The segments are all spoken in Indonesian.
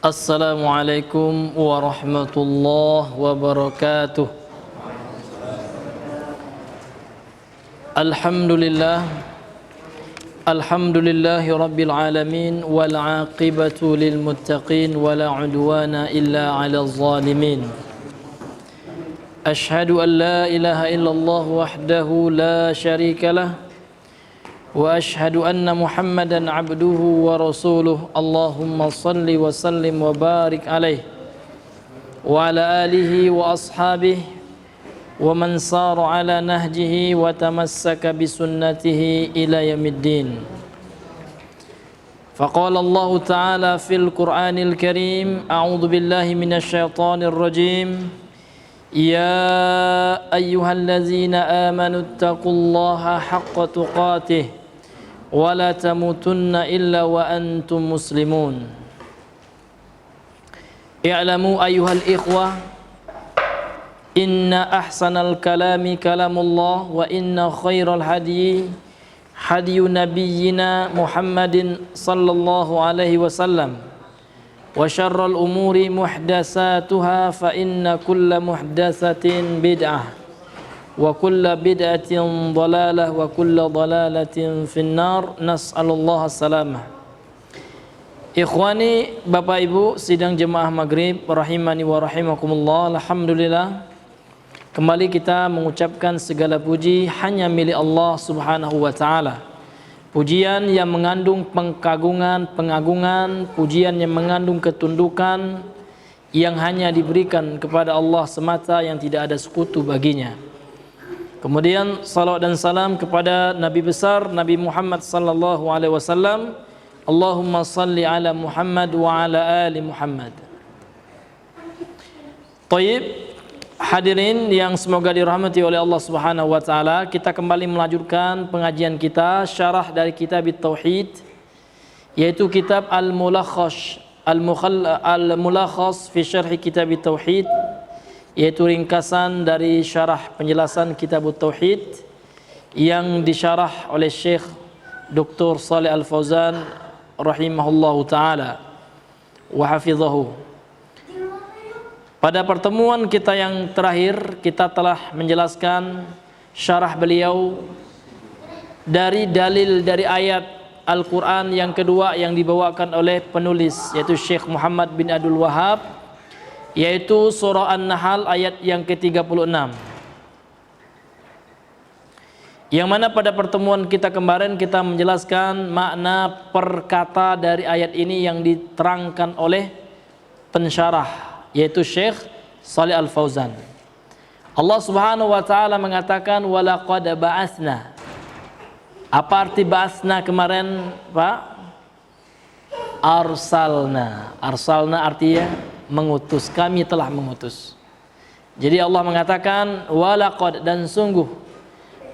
Assalamualaikum warahmatullahi wabarakatuh. Alhamdulillahi rabbil alamin wal aqibatu lil muttaqin wala udwana illa 'alal zalimin. Ashhadu an la ilaha illallah wahdahu la syarika lah wa ashhadu anna Muhammadan abduhu wa rasuluh. Allahumma salli wa sallim wa barik alaihi wa ala alihi wa ashabihi wa man sara ala nahjihi wa tamassaka bi sunnatihi ila yaumiddin. Faqala Allah ta'ala fil Qur'anil Karim, a'udzu billahi minasy syaithanir rajim. Ya ayyuhallazina amanu taqullaha haqqa tuqatih wa la tamutunna illa wa antum muslimun. I'lamu ayyuhal ikhwah, inna ahsanal kalami kalamullah wa inna khairal hadyi hadyu nabiyyina Muhammadin sallallahu alaihi wasallam wa syarral umuri muhdatsatuha fa inna kulla muhdatsatin bid'ah wa kulla bid'atin dhalalah wa kulla dhalalatin finnar. Nas'alullah salamah. Ikhwani, Bapak Ibu sidang jemaah maghrib rahimani wa rahimakumullah. Alhamdulillah, kembali kita mengucapkan segala puji hanya milik Allah subhanahu wa ta'ala. Pujian yang mengandung pengagungan, pujian yang mengandung ketundukan, yang hanya diberikan kepada Allah semata, yang tidak ada sekutu baginya. Kemudian salawat dan salam kepada Nabi besar Nabi Muhammad sallallahu alaihi wasallam. Allahumma salli ala Muhammad wa ala ali Muhammad. Taib, hadirin yang semoga dirahmati oleh Allah Subhanahu wa taala, kita kembali melanjutkan pengajian kita syarah dari kitab Tauhid, yaitu kitab Al-Mulakhas fi syarh kitab Tauhid, yaitu ringkasan dari syarah penjelasan kitab Tauhid yang disyarah oleh Syekh Dr. Shalih Al-Fauzan rahimahullahu taala wa hafizahu. Pada pertemuan kita yang terakhir, kita telah menjelaskan syarah beliau dari dalil dari ayat Al-Quran yang kedua yang dibawakan oleh penulis, yaitu Syekh Muhammad bin Abdul Wahhab, yaitu surah An-Nahl ayat yang ke-36. Yang mana pada pertemuan kita kemarin kita menjelaskan makna perkata dari ayat ini yang diterangkan oleh pensyarah, yaitu Syekh Shalih Al-Fauzan. Allah Subhanahu wa taala mengatakan walaqad ba'atsna. Apa arti ba'atsna kemarin, Pak? Arsalna. Arsalna artinya mengutus, kami telah mengutus. Jadi Allah mengatakan walaqad, dan sungguh,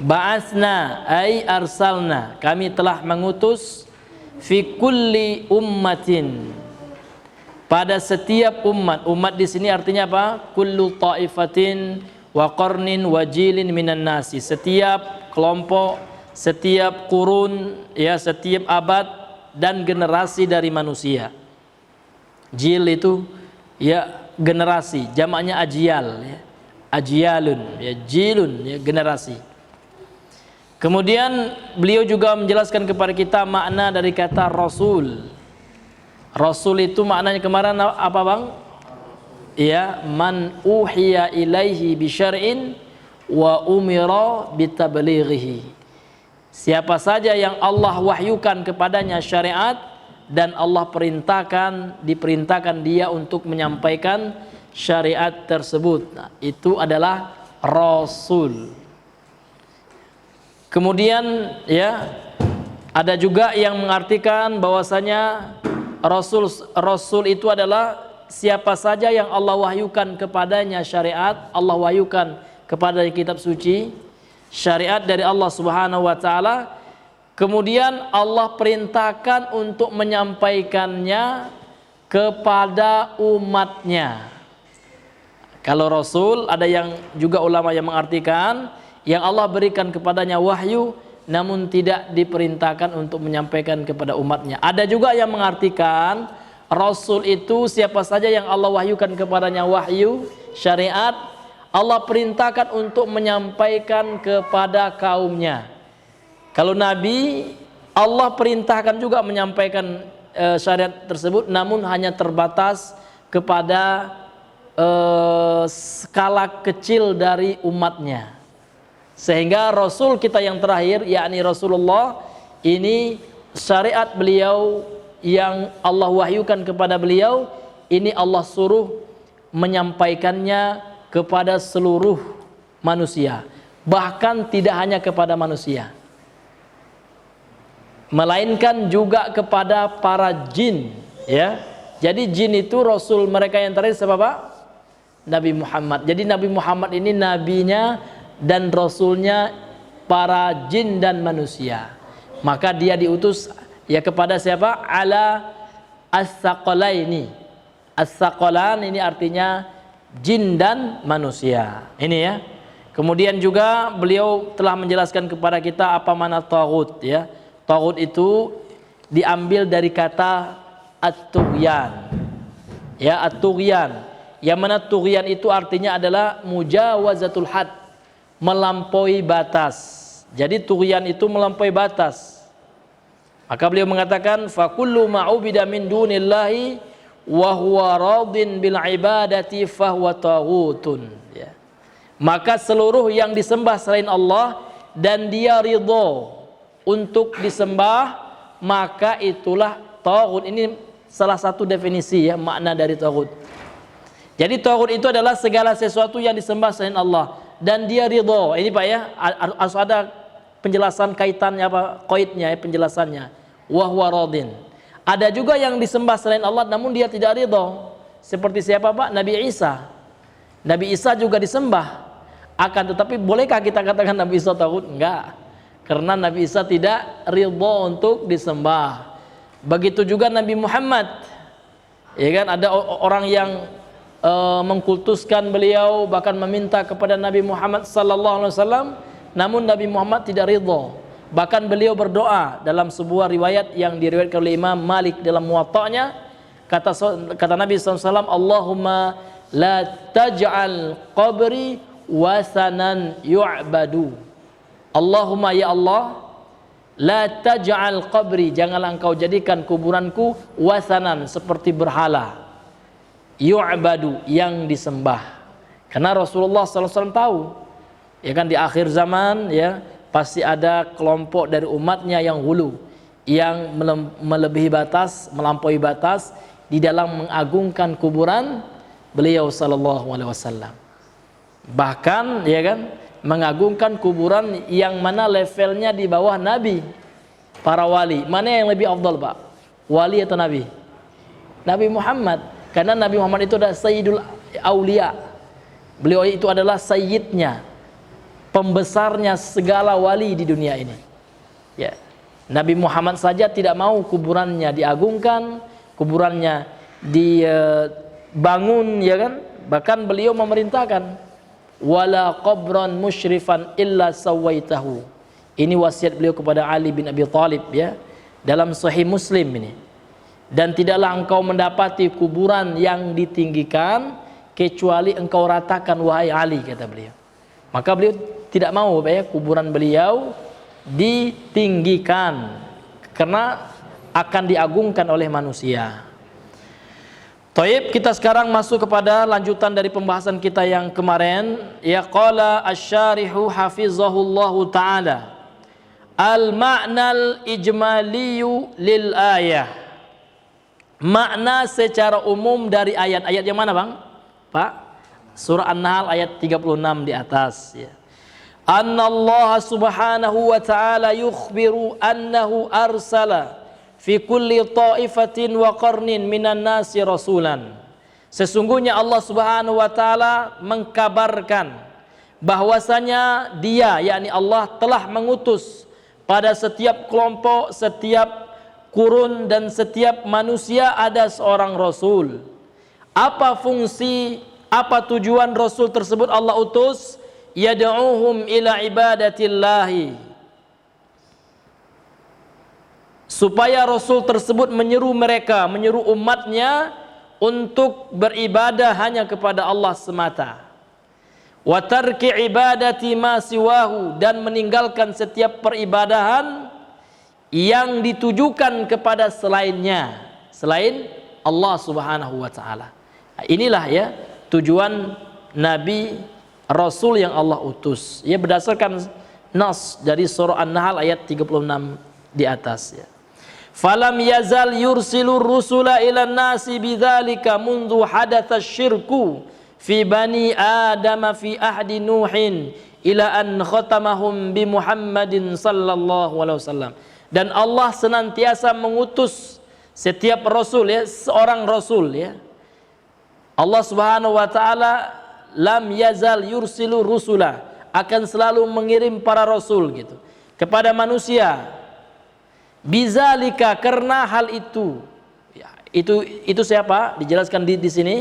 ba'atsna ay arsalna, kami telah mengutus fi kulli ummatin, pada setiap umat. Umat di sini artinya apa? Kullu ta'ifatin wa qarnin wa jilin minan nasi, setiap kelompok, setiap kurun, ya, setiap abad dan generasi dari manusia. Jil itu ya generasi, jamaknya ajyal, ya. Ajyalun, ya, jilun, ya, generasi. Kemudian beliau juga menjelaskan kepada kita makna dari kata rasul. Rasul itu maknanya kemarin apa, Bang? Ya, man uhiya ilaihi bi syar'in wa umira bitablighihi. Siapa saja yang Allah wahyukan kepadanya syariat dan Allah diperintahkan dia untuk menyampaikan syariat tersebut. Nah, itu adalah rasul. Kemudian ya, ada juga yang mengartikan bahwasanya rasul itu adalah siapa saja yang Allah wahyukan kepadanya syariat, Allah wahyukan kepada kitab suci, syariat dari Allah Subhanahu wa taala, kemudian Allah perintahkan untuk menyampaikannya kepada umatnya. Kalau rasul, ada yang juga ulama yang mengartikan yang Allah berikan kepadanya wahyu namun tidak diperintahkan untuk menyampaikan kepada umatnya. Ada juga yang mengartikan Rasul itu siapa saja yang Allah wahyukan kepadanya wahyu, syariat, Allah perintahkan untuk menyampaikan kepada kaumnya. Kalau Nabi, Allah perintahkan juga menyampaikan syariat tersebut, namun hanya terbatas kepada skala kecil dari umatnya. Sehingga Rasul kita yang terakhir, yakni Rasulullah, ini syariat beliau yang Allah wahyukan kepada beliau, ini Allah suruh menyampaikannya kepada seluruh manusia, bahkan tidak hanya kepada manusia, melainkan juga kepada para jin, ya. Jadi jin itu Rasul mereka yang terakhir siapa, Pak? Nabi Muhammad. Jadi Nabi Muhammad ini nabinya dan rasulnya para jin dan manusia. Maka dia diutus ya kepada siapa? Ala as-saqalaini. As-saqalan ini artinya jin dan manusia. Ini ya. Kemudian juga beliau telah menjelaskan kepada kita apa makna taghut ya. Taghut itu diambil dari kata at-tughyan. Ya, at-tughyan. Yang mana tughyan itu artinya adalah mujawazatul had, melampaui batas. Jadi tughyan itu melampaui batas. Maka beliau mengatakan fa kullu ma'ubida min dunillahi wa huwa radin bil ibadati fa huwa taghutun, ya. Maka seluruh yang disembah selain Allah dan dia ridho untuk disembah, maka itulah taghut. Ini salah satu definisi ya makna dari taghut. Jadi taghut itu adalah segala sesuatu yang disembah selain Allah dan dia ridho. Ini Pak ya, harus ada penjelasan kaitannya apa, qaidnya ya, penjelasannya. Wa huwa radin. Ada juga yang disembah selain Allah namun dia tidak ridho. Seperti siapa Pak? Nabi Isa. Nabi Isa juga disembah. Akan tetapi bolehkah kita katakan Nabi Isa taghut? Enggak. Karena Nabi Isa tidak ridho untuk disembah. Begitu juga Nabi Muhammad. Ya kan, ada orang yang mengkultuskan beliau, bahkan meminta kepada Nabi Muhammad sallallahu alaihi wasallam, namun Nabi Muhammad tidak ridho. Bahkan beliau berdoa dalam sebuah riwayat yang diriwayatkan oleh Imam Malik dalam Muwatta'nya, kata Nabi SAW, Allahumma la taj'al qabri wasanan yu'badu. Allahumma ya Allah, la taj'al qabri, janganlah engkau jadikan kuburanku wasanan, seperti berhala, yu'badu, yang disembah. Karena Rasulullah SAW tahu, ya kan, di akhir zaman ya pasti ada kelompok dari umatnya yang hulu, yang melebihi batas, melampaui batas di dalam mengagungkan kuburan beliau sallallahu alaihi wasallam. Bahkan ya kan, mengagungkan kuburan yang mana levelnya di bawah Nabi, para wali. Mana yang lebih afdal Pak? Wali atau Nabi? Nabi Muhammad. Karena Nabi Muhammad itu adalah Sayyidul Aulia. Beliau itu adalah sayyidnya, pembesarnya segala wali di dunia ini. Ya. Nabi Muhammad saja tidak mau kuburannya diagungkan, kuburannya dibangun, ya kan? Bahkan beliau memerintahkan, wala qabran musyrifan illa sawaitahu. Ini wasiat beliau kepada Ali bin Abi Thalib ya, dalam Sahih Muslim ini. Dan tidaklah engkau mendapati kuburan yang ditinggikan kecuali engkau ratakan wahai Ali, kata beliau. Maka beliau tidak mau ya kuburan beliau ditinggikan karena akan diagungkan oleh manusia. Taib, kita sekarang masuk kepada lanjutan dari pembahasan kita yang kemarin. Ya, qala asy-syarihu hafizahullahu taala, al-ma'nal ijmaliyu lil ayah. Makna secara umum dari ayat-ayat yang mana Bang? Pak? Surah An-Nahl ayat 36 di atas ya. Annallaha subhanahu wa ta'ala yukhbiru annahu arsala fi kulli ta'ifatin wa qarnin minan nasi rasulan. Sesungguhnya Allah subhanahu wa ta'ala mengkabarkan bahwasanya dia, yakni Allah, telah mengutus pada setiap kelompok, setiap kurun dan setiap manusia ada seorang rasul. Apa fungsi, apa tujuan rasul tersebut Allah utus? Yad'uhum ila ibadatillahi, supaya Rasul tersebut menyeru mereka, menyeru umatnya untuk beribadah hanya kepada Allah semata. Wa tarki ibadati ma siwahu, dan meninggalkan setiap peribadahan yang ditujukan kepada selainnya, selain Allah Subhanahu wa taala. Inilah ya tujuan Nabi Rasul yang Allah utus. Ya, berdasarkan nas dari surah An-Nahl ayat 36 di atas ya. Falam yazal yursilur rusula ilan nasi bidzalika mundu hadatsa syirku fi bani Adam fi ahdi Nuhin ila an khatamahum bi Muhammadin sallallahu alaihi wasallam. Dan Allah senantiasa mengutus setiap rasul ya, seorang rasul ya. Allah Subhanahu wa taala lam yazal yursilu rusula, akan selalu mengirim para rasul gitu kepada manusia. Bizalika, karena hal itu ya, itu siapa? Dijelaskan di sini.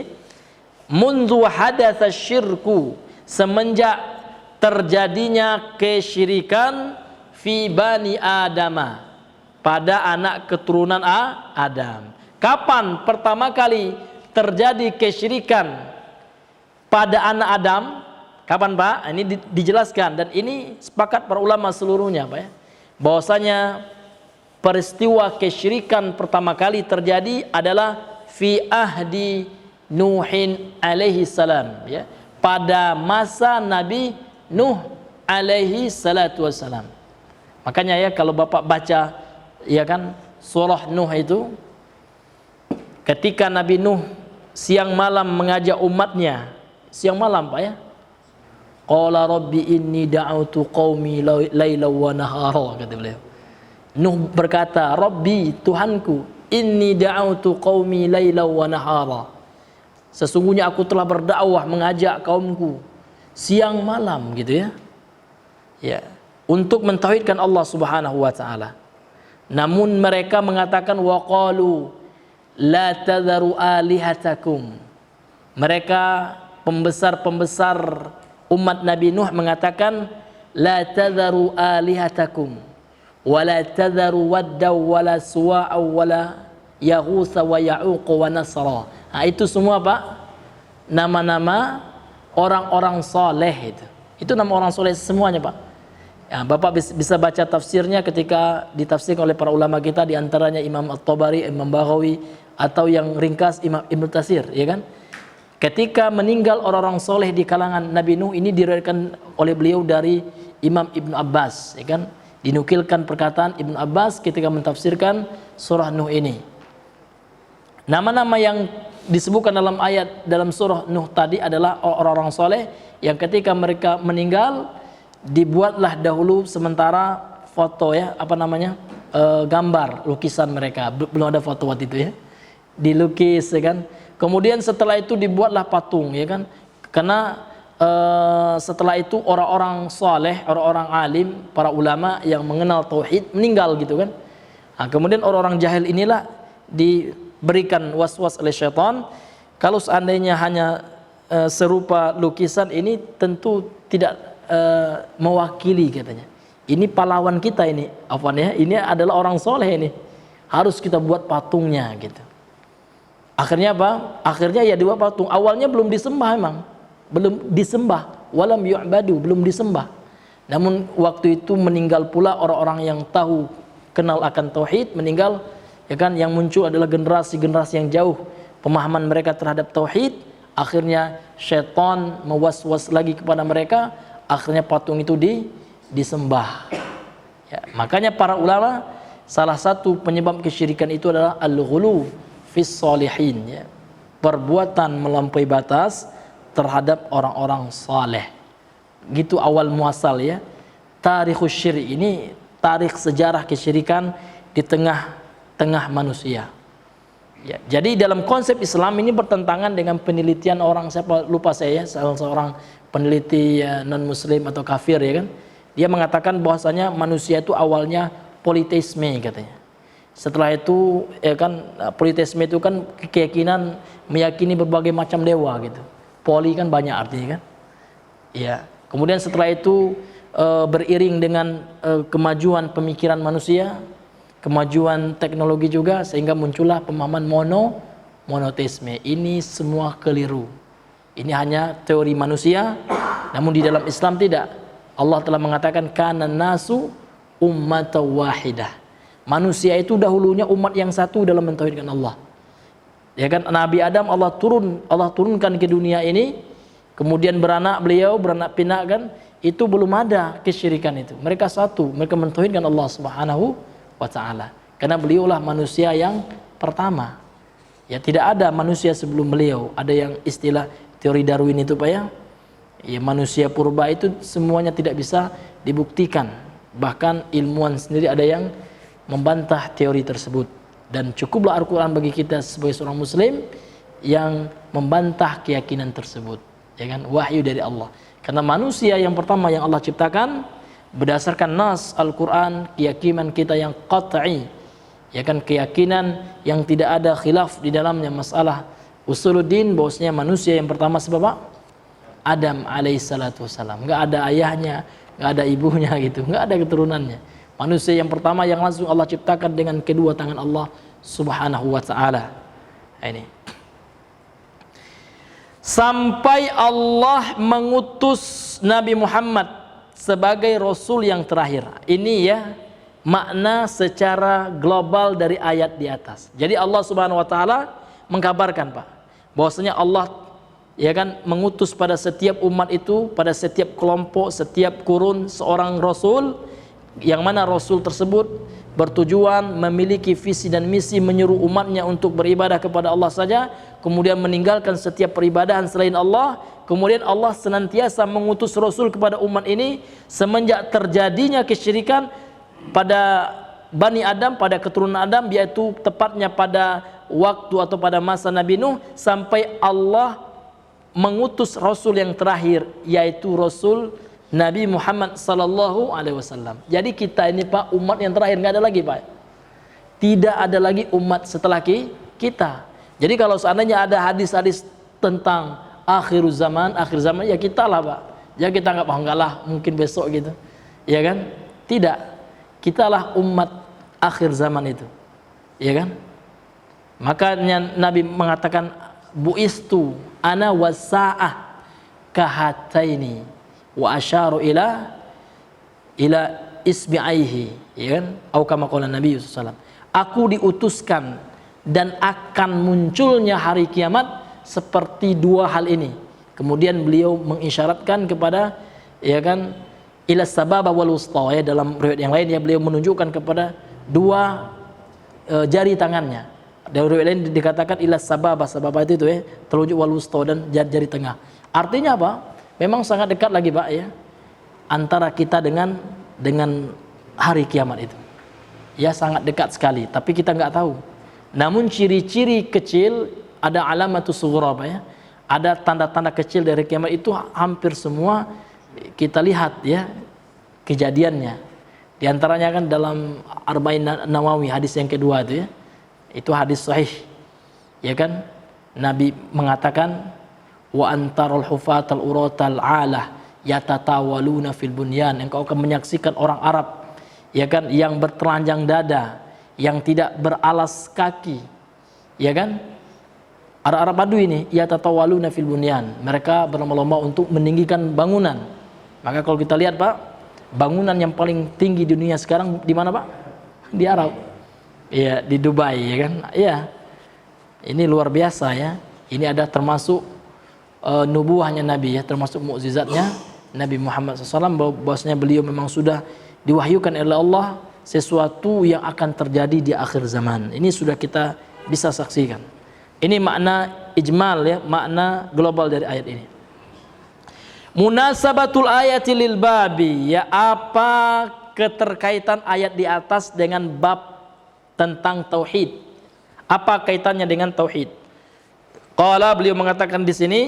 Mundu hadatsa syirku, semenjak terjadinya kesyirikan fi bani Adama, pada anak keturunan Adam. Kapan pertama kali terjadi kesyirikan pada anak Adam? Kapan, Pak? Ini dijelaskan, dan ini sepakat para ulama seluruhnya, Pak ya, bahwasanya peristiwa kesyirikan pertama kali terjadi adalah fi ahdi Nuhin alaihi salam ya, pada masa Nabi Nuh alaihi salatu wassalam. Makanya ya, kalau Bapak baca ya kan surah Nuh itu, ketika Nabi Nuh siang malam mengajak umatnya, siang malam Pak ya, qala rabbi inni da'utu qaumi laila wa nahara, kata beliau. Nuh berkata, Rabbi, Tuhanku, inni da'utu qaumi laila wa nahara, sesungguhnya aku telah berdakwah mengajak kaumku siang malam gitu ya. Ya, untuk mentauhidkan Allah Subhanahu wa taala. Namun mereka mengatakan wa qalu la tadharu alihatakum. Mereka pembesar-pembesar umat Nabi Nuh mengatakan la tadharu alihatakum wala tadharu wadda wala suwa'a wala yaghutsa wa ya'uq wa nasra. Nah, itu semua Pak nama-nama orang-orang soleh itu. Itu nama orang soleh semuanya Pak. Ya, Bapak bisa baca tafsirnya ketika ditafsirkan oleh para ulama kita, diantaranya Imam At-Tabari, Imam Baghawi, atau yang ringkas Imam Ibnu Katsir, ya kan? Ketika meninggal orang-orang soleh di kalangan Nabi Nuh, ini diriwayatkan oleh beliau dari Imam Ibnu Abbas, ya kan? Dinukilkan perkataan Ibnu Abbas ketika mentafsirkan surah Nuh ini. Nama-nama yang disebutkan dalam ayat dalam surah Nuh tadi adalah orang-orang soleh yang ketika mereka meninggal dibuatlah dahulu sementara foto ya, apa namanya, gambar lukisan mereka, belum ada foto waktu itu ya, dilukis ya kan. Kemudian setelah itu dibuatlah patung ya kan, karena setelah itu orang-orang soleh, orang-orang alim, para ulama yang mengenal tauhid meninggal gitu kan. Nah, kemudian orang-orang jahil inilah diberikan was-was oleh syaitan, kalau seandainya hanya serupa lukisan ini tentu tidak mewakili katanya. Ini pahlawan kita ini, afwan ya, ini adalah orang soleh ini, harus kita buat patungnya gitu. Akhirnya apa? Akhirnya ya dibuat patung. Awalnya belum disembah, memang belum disembah, walam yu'badu, belum disembah. Namun waktu itu meninggal pula orang-orang yang tahu, kenal akan tauhid, meninggal ya kan. Yang muncul adalah generasi-generasi yang jauh pemahaman mereka terhadap tauhid. Akhirnya syaitan mewas-was lagi kepada mereka, akhirnya patung itu disembah ya. Makanya para ulama, salah satu penyebab kesyirikan itu adalah al-ghulu fis solihin ya, perbuatan melampaui batas terhadap orang-orang saleh. Gitu awal muasal ya. Tarikhus syirik ini tarikh sejarah kesyirikan di tengah-tengah manusia. Ya, jadi dalam konsep Islam ini bertentangan dengan penelitian orang, siapa lupa saya ya, salah seorang peneliti ya, non muslim atau kafir ya kan. Dia mengatakan bahwasanya manusia itu awalnya politeisme katanya. Setelah itu ya kan, politeisme itu kan keyakinan meyakini berbagai macam dewa gitu. Poli kan banyak artinya kan. Ya. Kemudian setelah itu beriring dengan kemajuan pemikiran manusia, kemajuan teknologi juga, sehingga muncullah pemahaman monoteisme. Ini semua keliru. Ini hanya teori manusia, namun di dalam Islam tidak. Allah telah mengatakan kana nasu ummatan wahidah. Manusia itu dahulunya umat yang satu dalam mentauhidkan Allah. Ya kan, Nabi Adam Allah turunkan ke dunia ini, kemudian beranak pinak kan, itu belum ada kesyirikan itu. Mereka satu, mereka mentauhidkan Allah Subhanahu wa taala. Karena beliaulah manusia yang pertama. Ya, tidak ada manusia sebelum beliau. Ada yang istilah teori Darwin itu Pak ya. Ya, manusia purba itu semuanya tidak bisa dibuktikan. Bahkan ilmuwan sendiri ada yang membantah teori tersebut. Dan cukuplah Al-Quran bagi kita sebagai seorang muslim yang membantah keyakinan tersebut. Ya kan, wahyu dari Allah. Karena manusia yang pertama yang Allah ciptakan berdasarkan nas Al-Quran, keyakinan kita yang qat'i, ya kan, keyakinan yang tidak ada khilaf di dalamnya masalah usuluddin, bahwasanya manusia yang pertama sebab Adam alaihissalatu wassalam. Enggak ada ayahnya, enggak ada ibunya gitu, enggak ada keturunannya. Manusia yang pertama yang langsung Allah ciptakan dengan kedua tangan Allah Subhanahu wa taala. Ini sampai Allah mengutus Nabi Muhammad sebagai rasul yang terakhir. Ini ya makna secara global dari ayat di atas. Jadi Allah Subhanahu wa taala mengkabarkan Pak, bahwasanya Allah ya kan mengutus pada setiap umat itu, pada setiap kelompok, setiap kurun seorang rasul, yang mana rasul tersebut bertujuan memiliki visi dan misi menyuruh umatnya untuk beribadah kepada Allah saja, kemudian meninggalkan setiap peribadahan selain Allah. Kemudian Allah senantiasa mengutus rasul kepada umat ini semenjak terjadinya kesyirikan pada Bani Adam, pada keturunan Adam, yaitu tepatnya pada waktu atau pada masa Nabi Nuh, sampai Allah mengutus rasul yang terakhir, yaitu rasul Nabi Muhammad sallallahu alaihi wasallam. Jadi kita ini Pak umat yang terakhir, nggak ada lagi Pak. Tidak ada lagi umat setelah kita. Jadi kalau seandainya ada hadis-hadis tentang akhir zaman ya kita lah Pak. Ya kita nggak enggak lah mungkin besok gitu. Ya kan? Tidak. Kitalah umat akhir zaman itu. Ya kan? Makanya Nabi mengatakan buistu ana wasa'ah kahataini wa asyaru ila isbi'aihi, ya kan, atau kama qala Nabi sallallahu alaihi wasallam, aku diutuskan dan akan munculnya hari kiamat seperti dua hal ini. Kemudian beliau mengisyaratkan kepada ya kan ila sababa wal wusta, ya, dalam riwayat yang lain ya beliau menunjukkan kepada dua jari tangannya. Dalam riwayat lain dikatakan ila sababa itu ya telunjuk wal wusta dan jari tengah. Artinya apa? Memang sangat dekat lagi Pak ya antara kita dengan hari kiamat itu. Ya sangat dekat sekali, tapi kita nggak tahu. Namun ciri-ciri kecil, ada alamatus sughra Pak ya. Ada tanda-tanda kecil dari kiamat itu hampir semua kita lihat ya kejadiannya. Di antaranya kan dalam Arba'in Nawawi hadis yang kedua itu ya. Itu hadis sahih. Ya kan? Nabi mengatakan wa antarul hufatal uratal alah yatatawaluna fil bunyan. Engkau akan menyaksikan orang Arab ya kan yang bertelanjang dada, yang tidak beralas kaki, ya kan, Arab Badu ini yatatawaluna fil bunyan, mereka berlomba-lomba untuk meninggikan bangunan. Maka kalau kita lihat Pak, bangunan yang paling tinggi di dunia sekarang di mana Pak? Di Arab, ya, di Dubai, ya kan, ya. Ini luar biasa ya. Ini ada termasuk nubuahnya Nabi ya, termasuk mukjizatnya Nabi Muhammad SAW, bahwasanya beliau memang sudah diwahyukan oleh Allah sesuatu yang akan terjadi di akhir zaman. Ini sudah kita bisa saksikan. Ini makna ijmal ya, makna global dari ayat ini. Munasabatul ayati lil babi, ya, apa keterkaitan ayat di atas dengan bab tentang tauhid? Apa kaitannya dengan tauhid? Qala, beliau mengatakan di sini,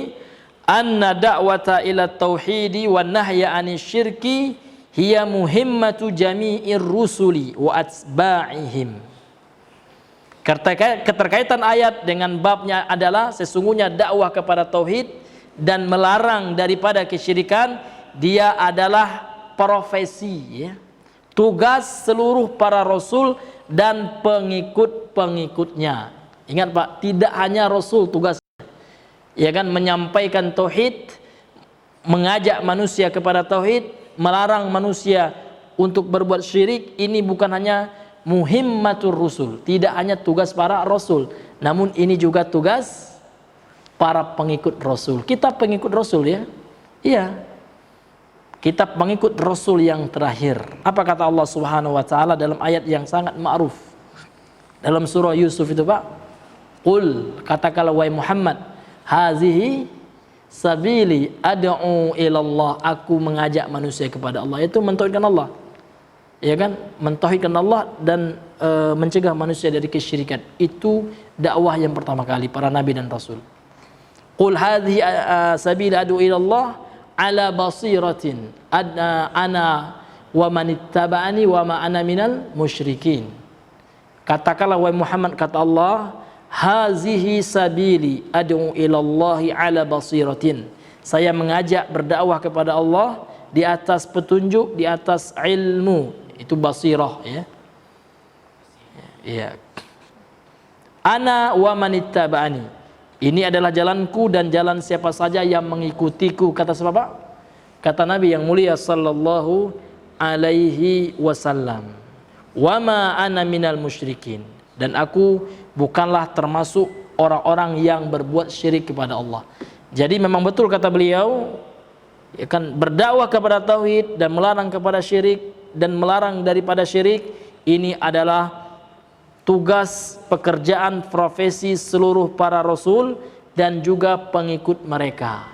anna da'wata ila tauhidi wa nahya 'anil syirki hiya muhimmatu jami'ir rusuli wa atba'ihim. Keterkaitan ayat dengan babnya adalah sesungguhnya dakwah kepada tauhid dan melarang daripada kesyirikan, dia adalah profesi ya, tugas seluruh para rasul dan pengikut-pengikutnya. Ingat Pak, tidak hanya rasul tugas, ya kan, menyampaikan tauhid, mengajak manusia kepada tauhid, melarang manusia untuk berbuat syirik. Ini bukan hanya muhimmatur rusul, tidak hanya tugas para rasul, namun ini juga tugas para pengikut rasul. Kita pengikut rasul ya. Iya. Kita pengikut rasul yang terakhir. Apa kata Allah Subhanahu wa taala dalam ayat yang sangat ma'ruf dalam surah Yusuf itu Pak? Qul, katakanlah wahai Muhammad, hazihi sabili ad'u ilallah, aku mengajak manusia kepada Allah, itu mentauhidkan Allah, ya kan, mentauhidkan Allah dan mencegah manusia dari kesyirikan. Itu dakwah yang pertama kali para nabi dan rasul. Qul hadhihi sabili ad'u ilallah ala basiratin ana wa manittaba'ani wa ma ana minal musyrikin. Katakanlah wahai Muhammad, kata Allah, hazihi sabili ad'u ilallahi ala basiratin, saya mengajak berdakwah kepada Allah di atas petunjuk, di atas ilmu, itu basirah ya. Ya. Ana wa manittaba'ani, ini adalah jalanku dan jalan siapa saja yang mengikutiku. Kata siapa Pak? Kata Nabi yang mulia sallallahu alaihi wasallam, wa ma ana minal musyrikin, dan aku bukanlah termasuk orang-orang yang berbuat syirik kepada Allah. Jadi memang betul kata beliau, ya kan, berdakwah kepada tauhid dan melarang kepada syirik dan melarang daripada syirik, ini adalah tugas, pekerjaan, profesi seluruh para rasul dan juga pengikut mereka.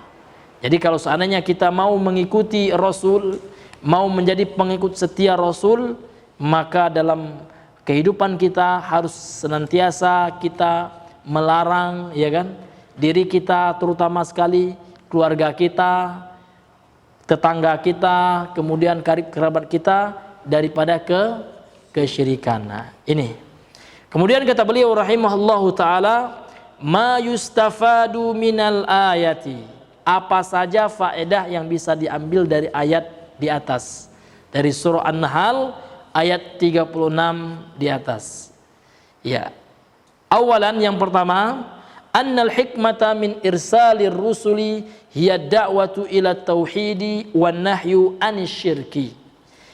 Jadi kalau seandainya kita mau mengikuti rasul, mau menjadi pengikut setia rasul, maka dalam kehidupan kita harus senantiasa kita melarang, ya kan, diri kita, terutama sekali keluarga kita, tetangga kita, kemudian kerabat kita daripada kesyirikan. Nah, ini. Kemudian kata beliau rahimahullahu taala, ma yustafadu minal ayati, apa saja faedah yang bisa diambil dari ayat di atas, dari surah An-Nahl ayat 36 di atas. Ya. Awalan, yang pertama, annal hikmata min irsalir rusuli hiya da'watu ila tauhidi wan nahyu anisyirki.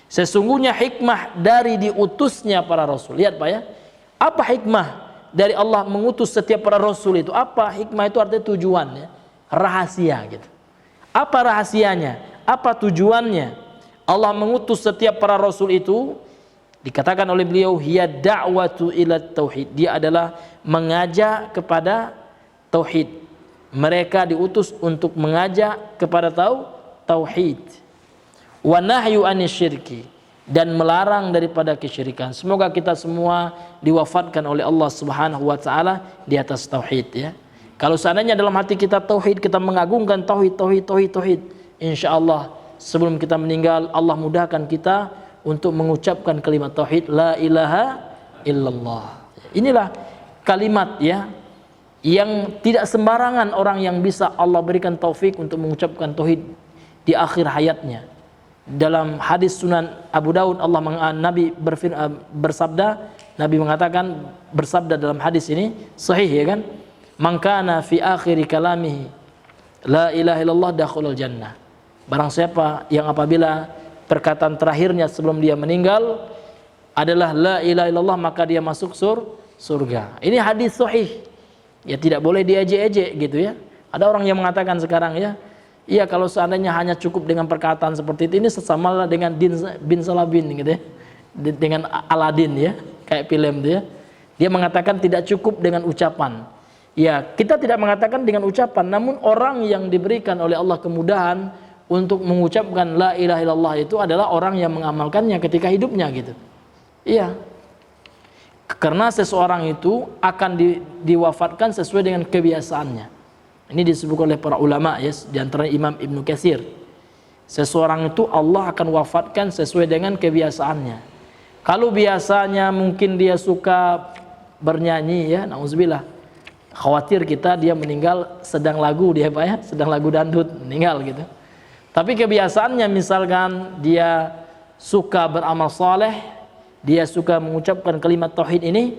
Sesungguhnya hikmah dari diutusnya para rasul. Lihat Pak ya. Apa hikmah dari Allah mengutus setiap para rasul itu? Apa hikmah itu? Artinya tujuan ya. Rahasia gitu. Apa rahasianya? Apa tujuannya? Allah mengutus setiap para rasul itu, dikatakan oleh beliau, hiya da'watu ila tauhid, dia adalah mengajak kepada tauhid. Mereka diutus untuk mengajak kepada tauhid. Wa nahyu anisyirki, dan melarang daripada kesyirikan. Semoga kita semua diwafatkan oleh Allah Subhanahu wa taala di atas tauhid ya. Kalau seandainya dalam hati kita tauhid, kita mengagungkan tauhid, insyaallah sebelum kita meninggal Allah mudahkan kita untuk mengucapkan kalimat tauhid la ilaha illallah. Inilah kalimat ya yang tidak sembarangan orang yang bisa Allah berikan taufik untuk mengucapkan tauhid di akhir hayatnya. Dalam hadis Sunan Abu Daud, Nabi bersabda, Nabi mengatakan, bersabda dalam hadis ini sahih ya kan, man kana fi akhiri kalamihi la ilaha illallah dakhulul jannah. Barang siapa yang apabila perkataan terakhirnya sebelum dia meninggal adalah la ilaha illallah, maka dia masuk surga. Ini hadis sahih. Ya tidak boleh diejek-ejek gitu ya. Ada orang yang mengatakan sekarang ya, iya kalau seandainya hanya cukup dengan perkataan seperti itu, ini sesamalah dengan bin Salabin gitu ya. Dengan Aladin ya, kayak film itu ya. Dia mengatakan tidak cukup dengan ucapan. Ya, kita tidak mengatakan dengan ucapan, namun orang yang diberikan oleh Allah kemudahan untuk mengucapkan la ilaha illallah itu adalah orang yang mengamalkannya ketika hidupnya gitu. Iya. Karena seseorang itu akan diwafatkan sesuai dengan kebiasaannya. Ini disebut oleh para ulama ya, di antara Imam Ibnu Katsir. Seseorang itu Allah akan wafatkan sesuai dengan kebiasaannya. Kalau biasanya mungkin dia suka bernyanyi ya, nauzubillah. Khawatir kita dia meninggal sedang lagu dia Pak ya, sedang lagu dangdut meninggal gitu. Tapi kebiasaannya misalkan dia suka beramal saleh, dia suka mengucapkan kalimat tauhid ini,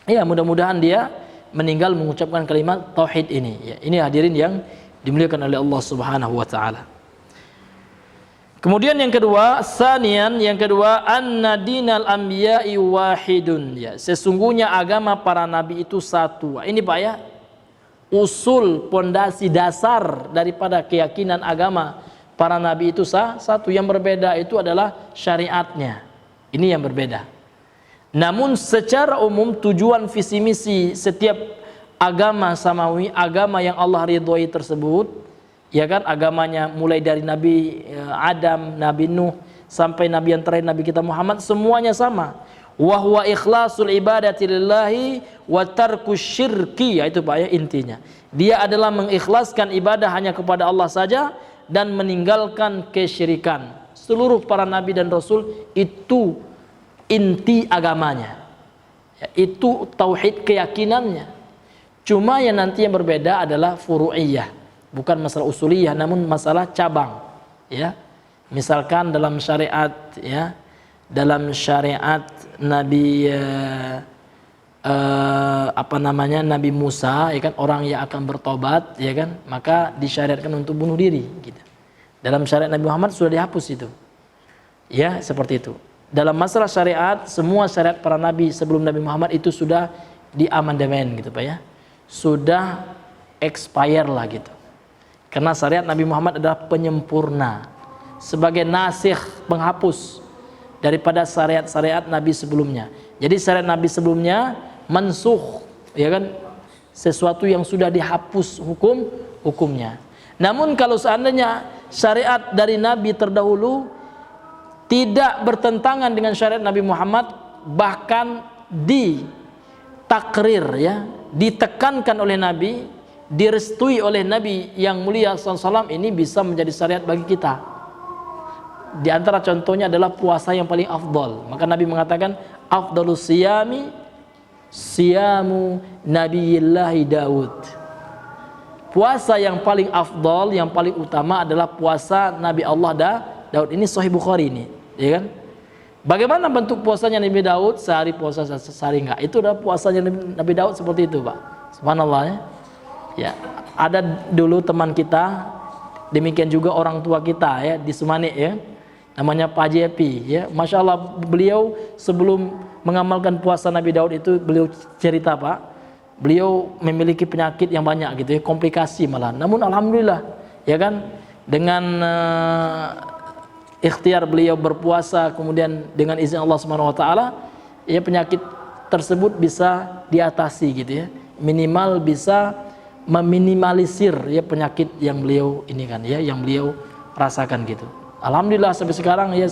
ya mudah-mudahan dia meninggal mengucapkan kalimat tauhid ini. Ya, ini hadirin yang dimuliakan oleh Allah Subhanahu wa taala. Kemudian yang kedua, anna dinal anbiya'i wahidun. Ya, sesungguhnya agama para nabi itu satu. Ini Pak ya, usul pondasi dasar daripada keyakinan agama para nabi itu satu. Yang berbeda itu adalah syariatnya. Ini yang berbeda. Namun secara umum tujuan visi misi setiap agama samawi, agama yang Allah ridhoi tersebut, ya kan, agamanya mulai dari Nabi Adam, Nabi Nuh sampai Nabi yang terakhir Nabi kita Muhammad, semuanya sama. Wa huwa ikhlasul ibadati lillahi wa tarkus syirki, itu Pak ya intinya. Dia adalah mengikhlaskan ibadah hanya kepada Allah saja dan meninggalkan kesyirikan. Seluruh para nabi dan rasul itu inti agamanya. Ya, itu tauhid keyakinannya. Cuma yang nanti yang berbeda adalah furu'iyah. Bukan masalah usuliyah, namun masalah cabang, ya. Misalkan dalam syariat, ya, dalam syariat Nabi Nabi Musa, ya kan, orang yang akan bertobat, ya kan, maka disyariatkan untuk bunuh diri, gitu. Dalam syariat Nabi Muhammad sudah dihapus itu, ya, seperti itu. Dalam masalah syariat, semua syariat para nabi sebelum Nabi Muhammad itu sudah diamandemen, gitu Pak ya, sudah expire lah gitu. Karena syariat Nabi Muhammad adalah penyempurna, sebagai nasikh, penghapus daripada syariat-syariat Nabi sebelumnya. Jadi syariat Nabi sebelumnya mansukh, ya kan, sesuatu yang sudah dihapus hukumnya. Namun kalau seandainya syariat dari Nabi terdahulu tidak bertentangan dengan syariat Nabi Muhammad, bahkan ditakrir, ya, ditekankan oleh Nabi, direstui oleh Nabi yang mulia SAW, ini bisa menjadi syariat bagi kita. Di antara contohnya adalah puasa yang paling afdal. Maka Nabi mengatakan afdalus siyami siyamu nabiyillahi Daud. Puasa yang paling afdal, yang paling utama adalah puasa Nabi Allah Daud. Ini Sahih Bukhari ini, ya kan? Bagaimana bentuk puasanya Nabi Daud? Sehari puasa, sehari enggak. Itu adalah puasanya Nabi Daud seperti itu, Pak. Subhanallah, ya. Ya, ada dulu teman kita, demikian juga orang tua kita, ya, di Sumanik, ya, namanya Pak Jepi, ya, masya Allah, beliau sebelum mengamalkan puasa Nabi Daud itu, beliau cerita Pak, beliau memiliki penyakit yang banyak gitu, ya, komplikasi malah. Namun alhamdulillah, ya kan, dengan ikhtiar beliau berpuasa, kemudian dengan izin Allah Subhanahu wa taala, ya, penyakit tersebut bisa diatasi gitu, ya, minimal bisa meminimalisir, ya, penyakit yang beliau ini kan, ya, yang beliau rasakan gitu. Alhamdulillah sampai sekarang, ya,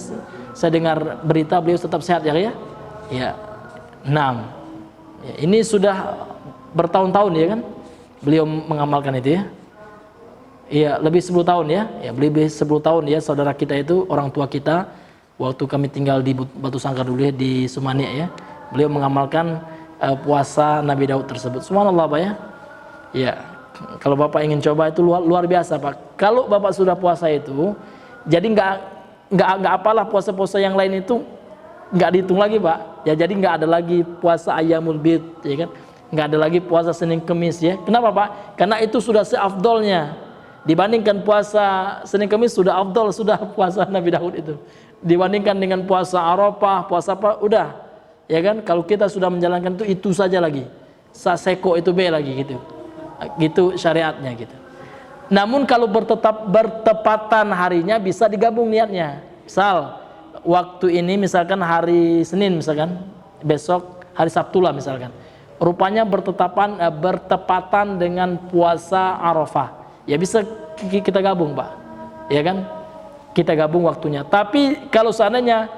saya dengar berita beliau tetap sehat, ya, ya. Ya. 6. Ya, ini sudah bertahun-tahun, ya kan, beliau mengamalkan itu, ya. Iya, lebih 10 tahun, ya. Ya, lebih 10 tahun, ya, saudara kita itu, orang tua kita, waktu kami tinggal di Batu Sangkar dulu, ya, di Sumanik, ya. Beliau mengamalkan puasa Nabi Daud tersebut. Subhanallah, Pak, ya. Ya, kalau Bapak ingin coba itu luar biasa, Pak. Kalau Bapak sudah puasa itu, jadi nggak apalah puasa-puasa yang lain itu nggak dihitung lagi, Pak. Ya, jadi nggak ada lagi puasa Ayyamul Bid, ya kan? Nggak ada lagi puasa Senin Kemis, ya. Kenapa, Pak? Karena itu sudah seafdolnya. Dibandingkan puasa Senin Kemis sudah afdol, sudah puasa Nabi Daud itu. Dibandingkan dengan puasa Arafah, puasa apa, udah. Ya kan? Kalau kita sudah menjalankan itu saja lagi. Saseko itu B lagi gitu. Gitu syariatnya gitu. Namun kalau bertepatan harinya bisa digabung niatnya. Misal waktu ini misalkan hari Senin, misalkan besok hari Sabtu lah misalkan. Rupanya bertepatan dengan puasa Arafah. Ya bisa kita gabung, Pak. Ya kan? Kita gabung waktunya. Tapi kalau seandainya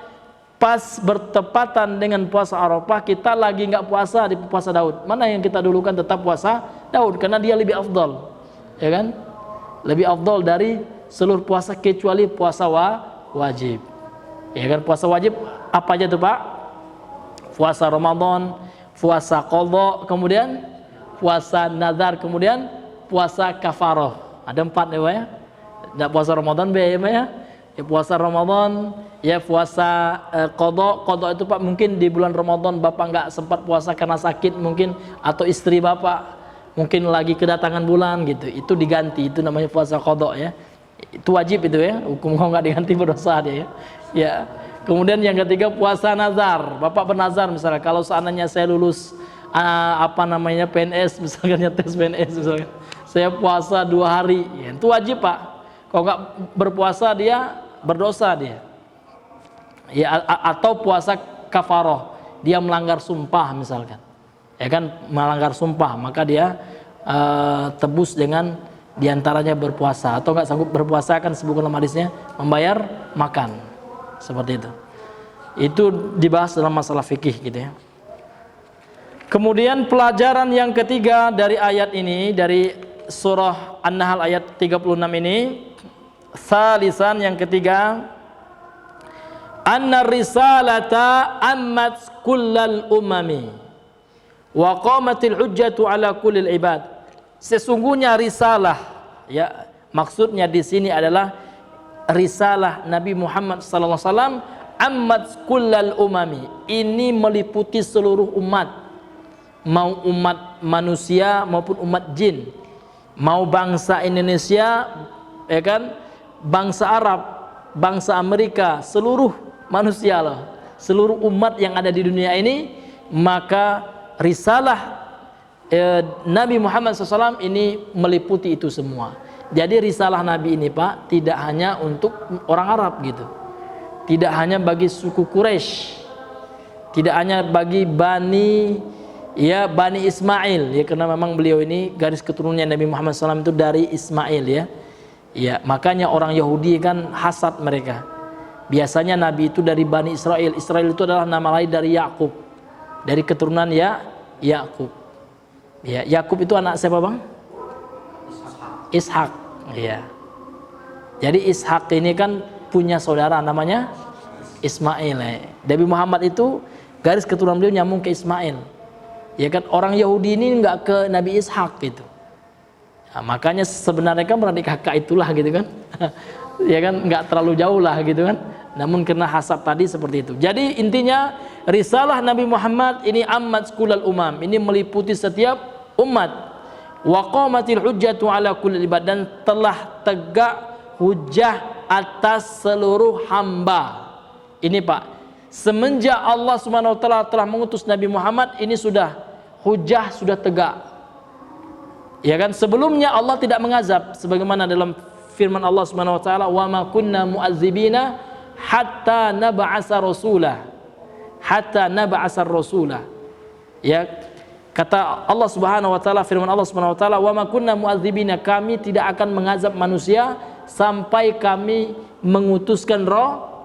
pas bertepatan dengan puasa Arafah, kita lagi nggak puasa di puasa Daud, mana yang kita dulukan? Tetap puasa Daud, karena dia lebih afdol, ya kan, lebih afdol dari seluruh puasa kecuali puasa wajib, ya kan. Puasa wajib apa aja tuh, Pak? Puasa Ramadan, puasa qadha, kemudian puasa nazar, kemudian puasa kafaroh. Ada 4 ya, Pak, ya. Puasa Ramadan ya, Pak, ya. Ya, puasa Ramadan ya puasa qadha itu Pak, mungkin di bulan Ramadan Bapak nggak sempat puasa karena sakit mungkin, atau istri Bapak mungkin lagi kedatangan bulan gitu, itu diganti, itu namanya puasa qadha ya. Itu wajib itu ya, hukum kalau nggak diganti berdosa dia ya. Ya. Kemudian yang ketiga puasa nazar. Bapak bernazar misalnya, kalau seandainya saya lulus PNS misalkan, ya tes PNS misalkan, saya puasa 2 hari, ya, itu wajib Pak. Kalau nggak berpuasa dia berdosa dia. Ya, atau puasa kafaroh, dia melanggar sumpah misalkan, ya kan, melanggar sumpah, maka dia tebus dengan diantaranya berpuasa, atau nggak sanggup berpuasa kan sebutkan dalam hadisnya membayar makan, seperti itu. Itu dibahas dalam masalah fikih gitu ya. Kemudian pelajaran yang ketiga dari ayat ini, dari surah An-Nahl ayat 36 ini, salisan yang ketiga, anna risalata ammat kullal umami wa qamatil hujjatu ala kullil ibad. Sesungguhnya risalah, ya, maksudnya di sini adalah risalah Nabi Muhammad sallallahu alaihi wasallam, ammat kullal umami, ini meliputi seluruh umat, mau umat manusia maupun umat jin, mau bangsa Indonesia, ya kan, bangsa Arab, bangsa Amerika, seluruh manusia loh, seluruh umat yang ada di dunia ini, maka risalah Nabi Muhammad SAW ini meliputi itu semua. Jadi risalah Nabi ini Pak, tidak hanya untuk orang Arab gitu, tidak hanya bagi suku Quraisy, tidak hanya bagi Bani Ismail, ya, karena memang beliau ini garis keturunannya Nabi Muhammad SAW itu dari Ismail ya. Ya, makanya orang Yahudi kan hasad mereka. Biasanya Nabi itu dari Bani Israel. Israel itu adalah nama lain dari Yakub, dari keturunan Yakub. Ya, Yakub itu anak siapa Bang? Ishak. Ya. Jadi Ishak ini kan punya saudara namanya Ismail. Ya. Nabi Muhammad itu garis keturunan beliau nyambung ke Ismail. Ya kan, orang Yahudi ini enggak ke Nabi Ishak gitu. Nah, makanya sebenarnya kan beradik kakak itulah gitu kan. Ya kan, enggak terlalu jauh lah gitu kan. Namun karena hasad tadi seperti itu. Jadi intinya risalah Nabi Muhammad ini ammat kullal umam, ini meliputi setiap umat. Wa qamatil hujjatu ala kulli ibad, dan telah tegak hujjah atas seluruh hamba. Ini Pak, semenjak Allah Subhanahu wa taala telah mengutus Nabi Muhammad, ini sudah hujjah sudah tegak. Ya kan, sebelumnya Allah tidak mengazab sebagaimana dalam firman Allah Subhanahu wa taala, wa ma kunna mu'adzibina hatta nab'asa rasulah, hatta nab'asa rasulah. Ya, kata Allah Subhanahu wa taala, firman Allah Subhanahu wa taala, wa ma kunna mu'adzibina, kami tidak akan mengazab manusia sampai kami mengutuskan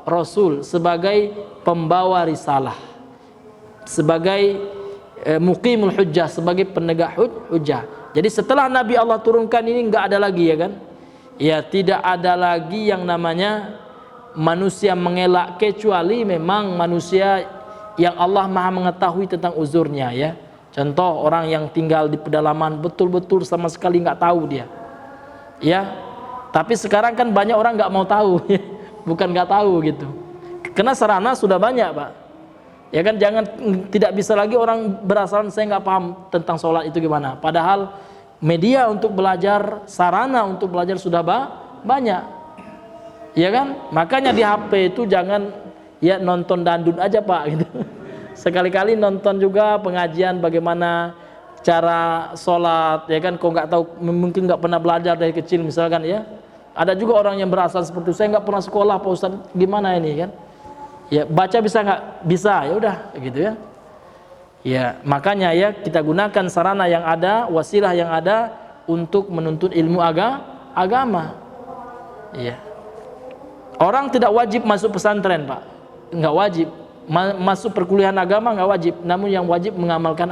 rasul sebagai pembawa risalah, sebagai muqimul hujjah, sebagai penegak hujjah. Jadi setelah Nabi Allah turunkan ini enggak ada lagi, ya kan? Ya, tidak ada lagi yang namanya manusia mengelak, kecuali memang manusia yang Allah Maha mengetahui tentang uzurnya ya. Contoh orang yang tinggal di pedalaman betul-betul sama sekali nggak tahu dia. Ya. Tapi sekarang kan banyak orang nggak mau tahu, bukan nggak tahu gitu. Karena sarana sudah banyak Pak. Ya kan, jangan, tidak bisa lagi orang berasal saya nggak paham tentang sholat itu gimana. Padahal media untuk belajar, sarana untuk belajar sudah banyak. Ya kan? Makanya di HP itu jangan ya nonton dandun aja Pak gitu. Sekali-kali nonton juga pengajian bagaimana cara sholat, ya kan? Kok nggak tahu, mungkin nggak pernah belajar dari kecil misalkan ya. Ada juga orang yang berasal seperti itu, saya nggak pernah sekolah Pak Ustaz, gimana ini kan? Ya baca bisa nggak? Bisa, ya udah gitu ya. Ya makanya ya kita gunakan sarana yang ada, wasilah yang ada untuk menuntut ilmu agama. Ya. Orang tidak wajib masuk pesantren Pak, nggak wajib. Masuk perkuliahan agama nggak wajib, namun yang wajib mengamalkan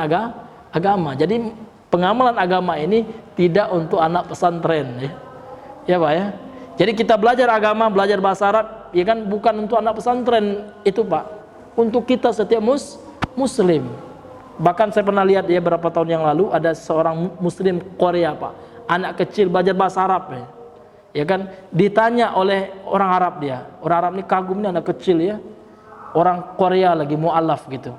agama. Jadi pengamalan agama ini tidak untuk anak pesantren ya Pak ya. Jadi kita belajar agama, belajar bahasa Arab, ya kan, bukan untuk anak pesantren itu Pak, untuk kita setiap muslim. Bahkan saya pernah lihat ya beberapa tahun yang lalu ada seorang muslim Korea Pak, anak kecil belajar bahasa Arab ya. ya kan, ditanya oleh orang Arab dia. Orang Arab ini kagum, ini anak kecil ya. Orang Korea lagi mu'alaf gitu.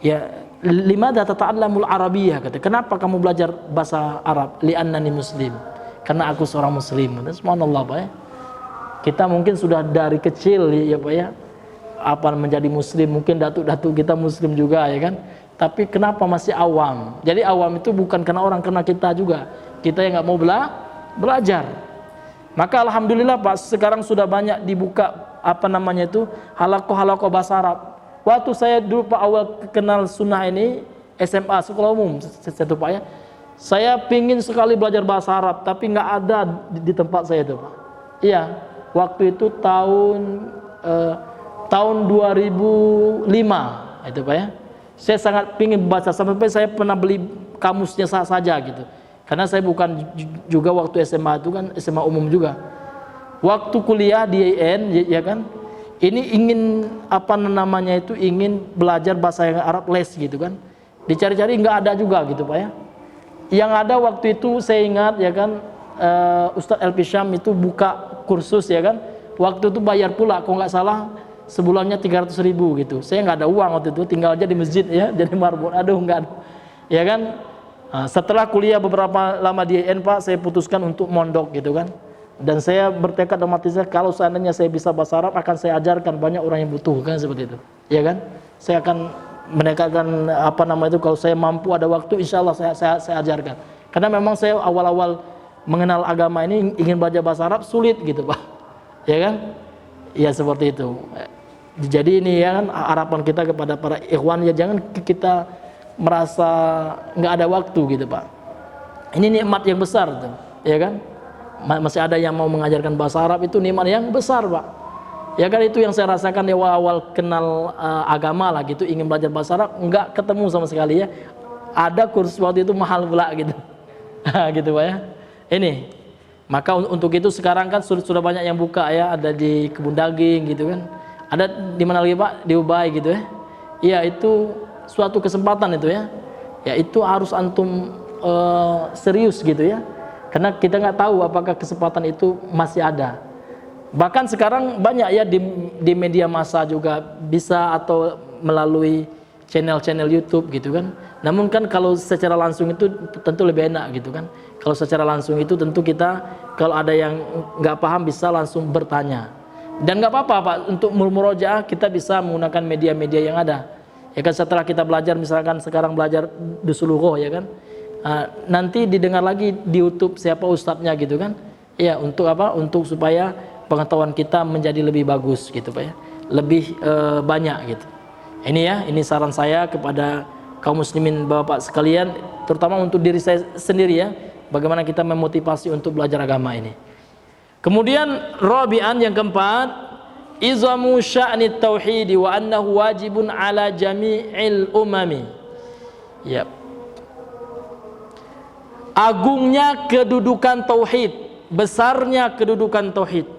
Ya, limadha tata'allamul arabiyyah, kata. Kenapa kamu belajar bahasa Arab? Li'annani muslim. Karena aku seorang muslim. Subhanallah, Pak ya. Kita mungkin sudah dari kecil ya, Pak ya, apa menjadi muslim, mungkin datuk-datuk kita muslim juga ya kan. Tapi kenapa masih awam? Jadi awam itu bukan karena orang, karena kita juga. Kita yang nggak mau belajar. Maka alhamdulillah Pak, sekarang sudah banyak dibuka apa namanya itu, halaqah-halaqah bahasa Arab. Waktu saya dulu Pak awal kenal sunnah ini, SMA sekolah umum satu Pak ya, saya pingin sekali belajar bahasa Arab, tapi nggak ada di tempat saya itu Pak. Iya, waktu itu tahun 2005 itu Pak ya. Saya sangat pingin baca, sampai saya pernah beli kamusnya saja gitu. Karena saya bukan juga waktu SMA itu kan SMA umum juga. Waktu kuliah di IAIN ya kan, ini ingin apa namanya itu, ingin belajar bahasa Arab les gitu kan. Dicari-cari nggak ada juga gitu Pak ya. Yang ada waktu itu saya ingat ya kan, Ustadz Elfi Syam itu buka kursus ya kan. Waktu itu bayar pula, kalau nggak salah sebulannya 300.000 gitu. Saya nggak ada uang waktu itu, tinggal aja di masjid ya, jadi marbot. Aduh nggak ada. Ya kan. Nah, setelah kuliah beberapa lama di IAIN Pak, saya putuskan untuk mondok gitu kan. Dan saya bertekad dalam hati saya, kalau seandainya saya bisa bahasa Arab, akan saya ajarkan banyak orang yang butuh, kan seperti itu. Ya kan? Saya akan mendekatkan apa nama itu, kalau saya mampu ada waktu, insya Allah saya ajarkan. Karena memang saya awal-awal mengenal agama ini ingin belajar bahasa Arab sulit gitu Pak. Ya kan? Ya seperti itu. Jadi ini ya kan harapan kita kepada para ikhwan, ya jangan kita merasa nggak ada waktu gitu Pak. Ini nikmat yang besar tuh, ya kan? Masih ada yang mau mengajarkan bahasa Arab, itu nikmat yang besar Pak. Ya kan, itu yang saya rasakan di awal kenal agama lah gitu, ingin belajar bahasa Arab, nggak ketemu sama sekali ya. Ada kursus waktu itu mahal pula gitu. Gitu Pak ya. Ini. Maka untuk itu sekarang kan sudah banyak yang buka ya, ada di Kebun Daging gitu kan. Ada di mana lagi Pak? Di Ubay gitu ya. Iya, itu suatu kesempatan itu ya. Ya itu harus antum serius gitu ya. Karena kita nggak tahu apakah kesempatan itu masih ada. Bahkan sekarang banyak ya di media massa juga bisa, atau melalui channel-channel YouTube gitu kan. Namun kan kalau secara langsung itu tentu lebih enak gitu kan. Kalau secara langsung itu tentu kita kalau ada yang nggak paham bisa langsung bertanya. Dan nggak apa-apa Pak, untuk murojaah kita bisa menggunakan media-media yang ada. Ya kan, setelah kita belajar, misalkan sekarang belajar Dusulughah ya kan, nanti didengar lagi di YouTube siapa ustadznya gitu kan. Ya, untuk apa? Untuk supaya pengetahuan kita menjadi lebih bagus gitu Pak ya, lebih banyak gitu. Ini ya, ini saran saya kepada kaum muslimin Bapak sekalian, terutama untuk diri saya sendiri ya, bagaimana kita memotivasi untuk belajar agama ini. Kemudian rabi'an, yang keempat, izamu sya'ni tauhid wa annahu wajibun ala jami'il umami. Ya. Agungnya kedudukan tauhid, besarnya kedudukan tauhid.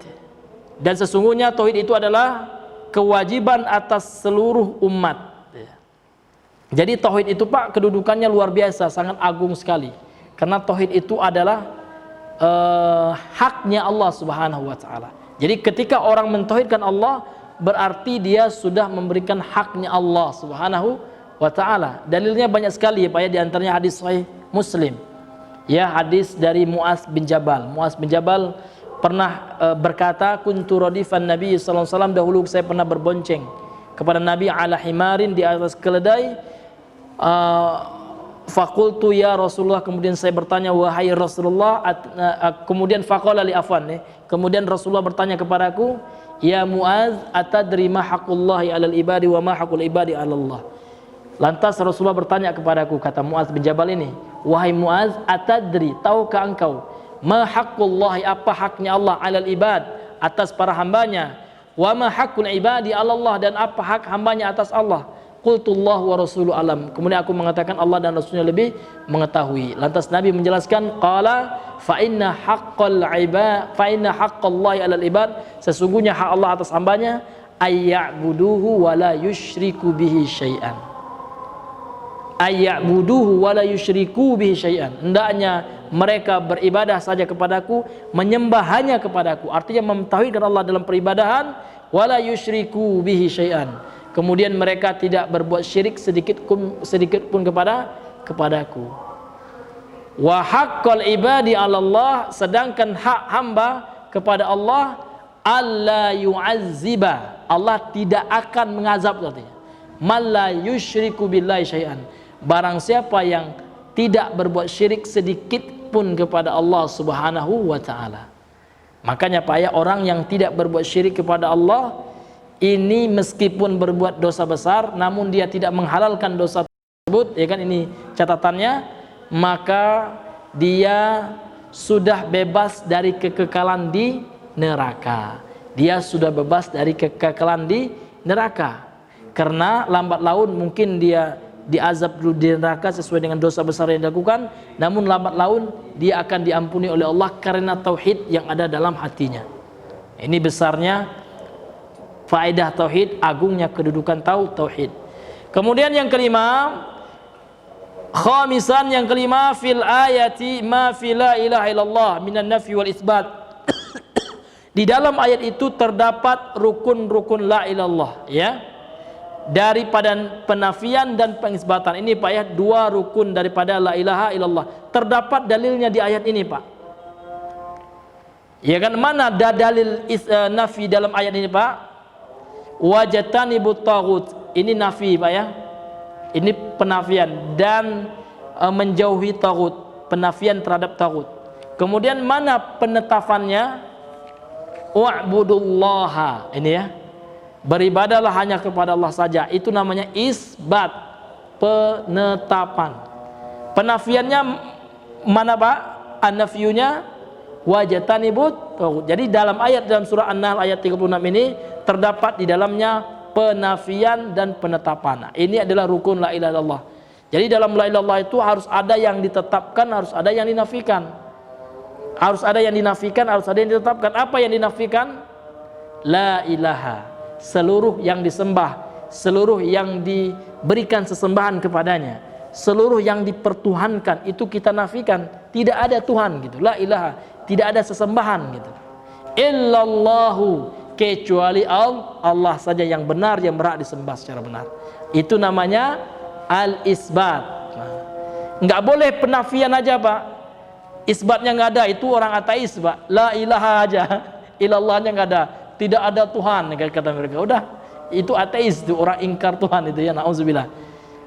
Dan sesungguhnya tauhid itu adalah kewajiban atas seluruh umat. Jadi tauhid itu Pak, kedudukannya luar biasa, sangat agung sekali. Karena tauhid itu adalah haknya Allah Subhanahu wa taala. Jadi ketika orang mentauhidkan Allah, berarti dia sudah memberikan haknya Allah Subhanahu wa taala. Dalilnya banyak sekali ya Pak ya, di antaranya hadis sahih Muslim. Ya, hadis dari Muaz bin Jabal. Muaz bin Jabal pernah berkata, kuntu radifan Nabi sallallahu alaihi wasallam, dahulu saya pernah berbonceng kepada Nabi ala himarin, di atas keledai. Fakultu ya Rasulullah, kemudian saya bertanya, wahai Rasulullah, kemudian faqala li afwan, kemudian Rasulullah bertanya kepadaku, ya Muaz, atadri ma haqqullahi 'alal ibadi wa ma haqqul ibadi 'alallah. Lantas Rasulullah bertanya kepadaku, kata Muaz bin Jabal ini, wahai Muaz, atadri, tahukah engkau, ma haqqullahi, apa haknya Allah 'alal ibad, atas para hambanya, wa ma haqqul ibadi 'alallah, dan apa hak hambanya atas Allah. Qultullah wa rasuluhu alam. Kemudian aku mengatakan Allah dan Rasulnya lebih mengetahui. Lantas Nabi menjelaskan, qala fa inna haqqallahi 'alal ibad, sesungguhnya hak Allah atas hambanya, ayya'buduhu wa la yusyriku bihi syai'an. ayya'buduhu wa la yusyriku bihi syai'an. Hendaknya mereka beribadah saja kepadaku, menyembah hanya kepadaku. Artinya mentauhidkan Allah dalam peribadahan, wa la yusyriku bihi syai'an. Kemudian mereka tidak berbuat syirik sedikit pun kepadaku. Wa haqqal ibadi 'ala Allah, sedangkan hak hamba kepada Allah, alla yu'azziba, Allah tidak akan mengazab artinya. Man la yusyriku billahi syai'an, barang siapa yang tidak berbuat syirik sedikit pun kepada Allah Subhanahu wa taala. Makanya Pak ya, orang yang tidak berbuat syirik kepada Allah ini meskipun berbuat dosa besar namun dia tidak menghalalkan dosa tersebut, ya kan, ini catatannya, maka dia sudah bebas dari kekekalan di neraka. Dia sudah bebas dari kekekalan di neraka. Karena lambat laun mungkin dia diazab dulu di neraka sesuai dengan dosa besar yang dilakukan, namun lambat laun dia akan diampuni oleh Allah karena tauhid yang ada dalam hatinya. Ini besarnya faedah tauhid, agungnya kedudukan tauhid. Kemudian yang kelima, khamisan, yang kelima, fil ayati ma fi la ilaha illallah minan nafi wal isbat. Di dalam ayat itu terdapat rukun-rukun la ilallah, ya, daripada penafian dan pengisbatan. Ini Pak ya, dua rukun daripada la ilaha illallah. Terdapat dalilnya di ayat ini Pak. Ya kan, mana ada dalil nafi dalam ayat ini Pak? Wajtanibut taghut. Ini nafi Pak ya. Ini penafian dan menjauhi taghut, penafian terhadap taghut. Kemudian mana penetapannya? Wa'budullaha, ini ya, beribadahlah hanya kepada Allah saja. Itu namanya isbat, penetapan. Penafiannya mana Pak? An-nafiyunya wajtanibut taghut. Jadi dalam surah An-Nahl ayat 36 ini terdapat di dalamnya penafian dan penetapan. Nah, ini adalah rukun la ilaha illallah. Jadi dalam la ilaha illallah itu harus ada yang ditetapkan, harus ada yang dinafikan. Harus ada yang dinafikan, harus ada yang ditetapkan. Apa yang dinafikan? La ilaha, seluruh yang disembah, seluruh yang diberikan sesembahan kepadanya, seluruh yang dipertuhankan itu kita nafikan. Tidak ada Tuhan gitu. La ilaha, tidak ada sesembahan gitu. Illallahu, kecuali Allah saja yang benar, yang berhak disembah secara benar. Itu namanya al-isbat. Nggak boleh penafian aja Pak. Isbatnya nggak ada, itu orang ateis Pak. La ilaha aja, ilallahnya nggak ada, tidak ada Tuhan kata mereka. Udah, itu ateis, itu orang ingkar Tuhan itu ya, na'udzubillah.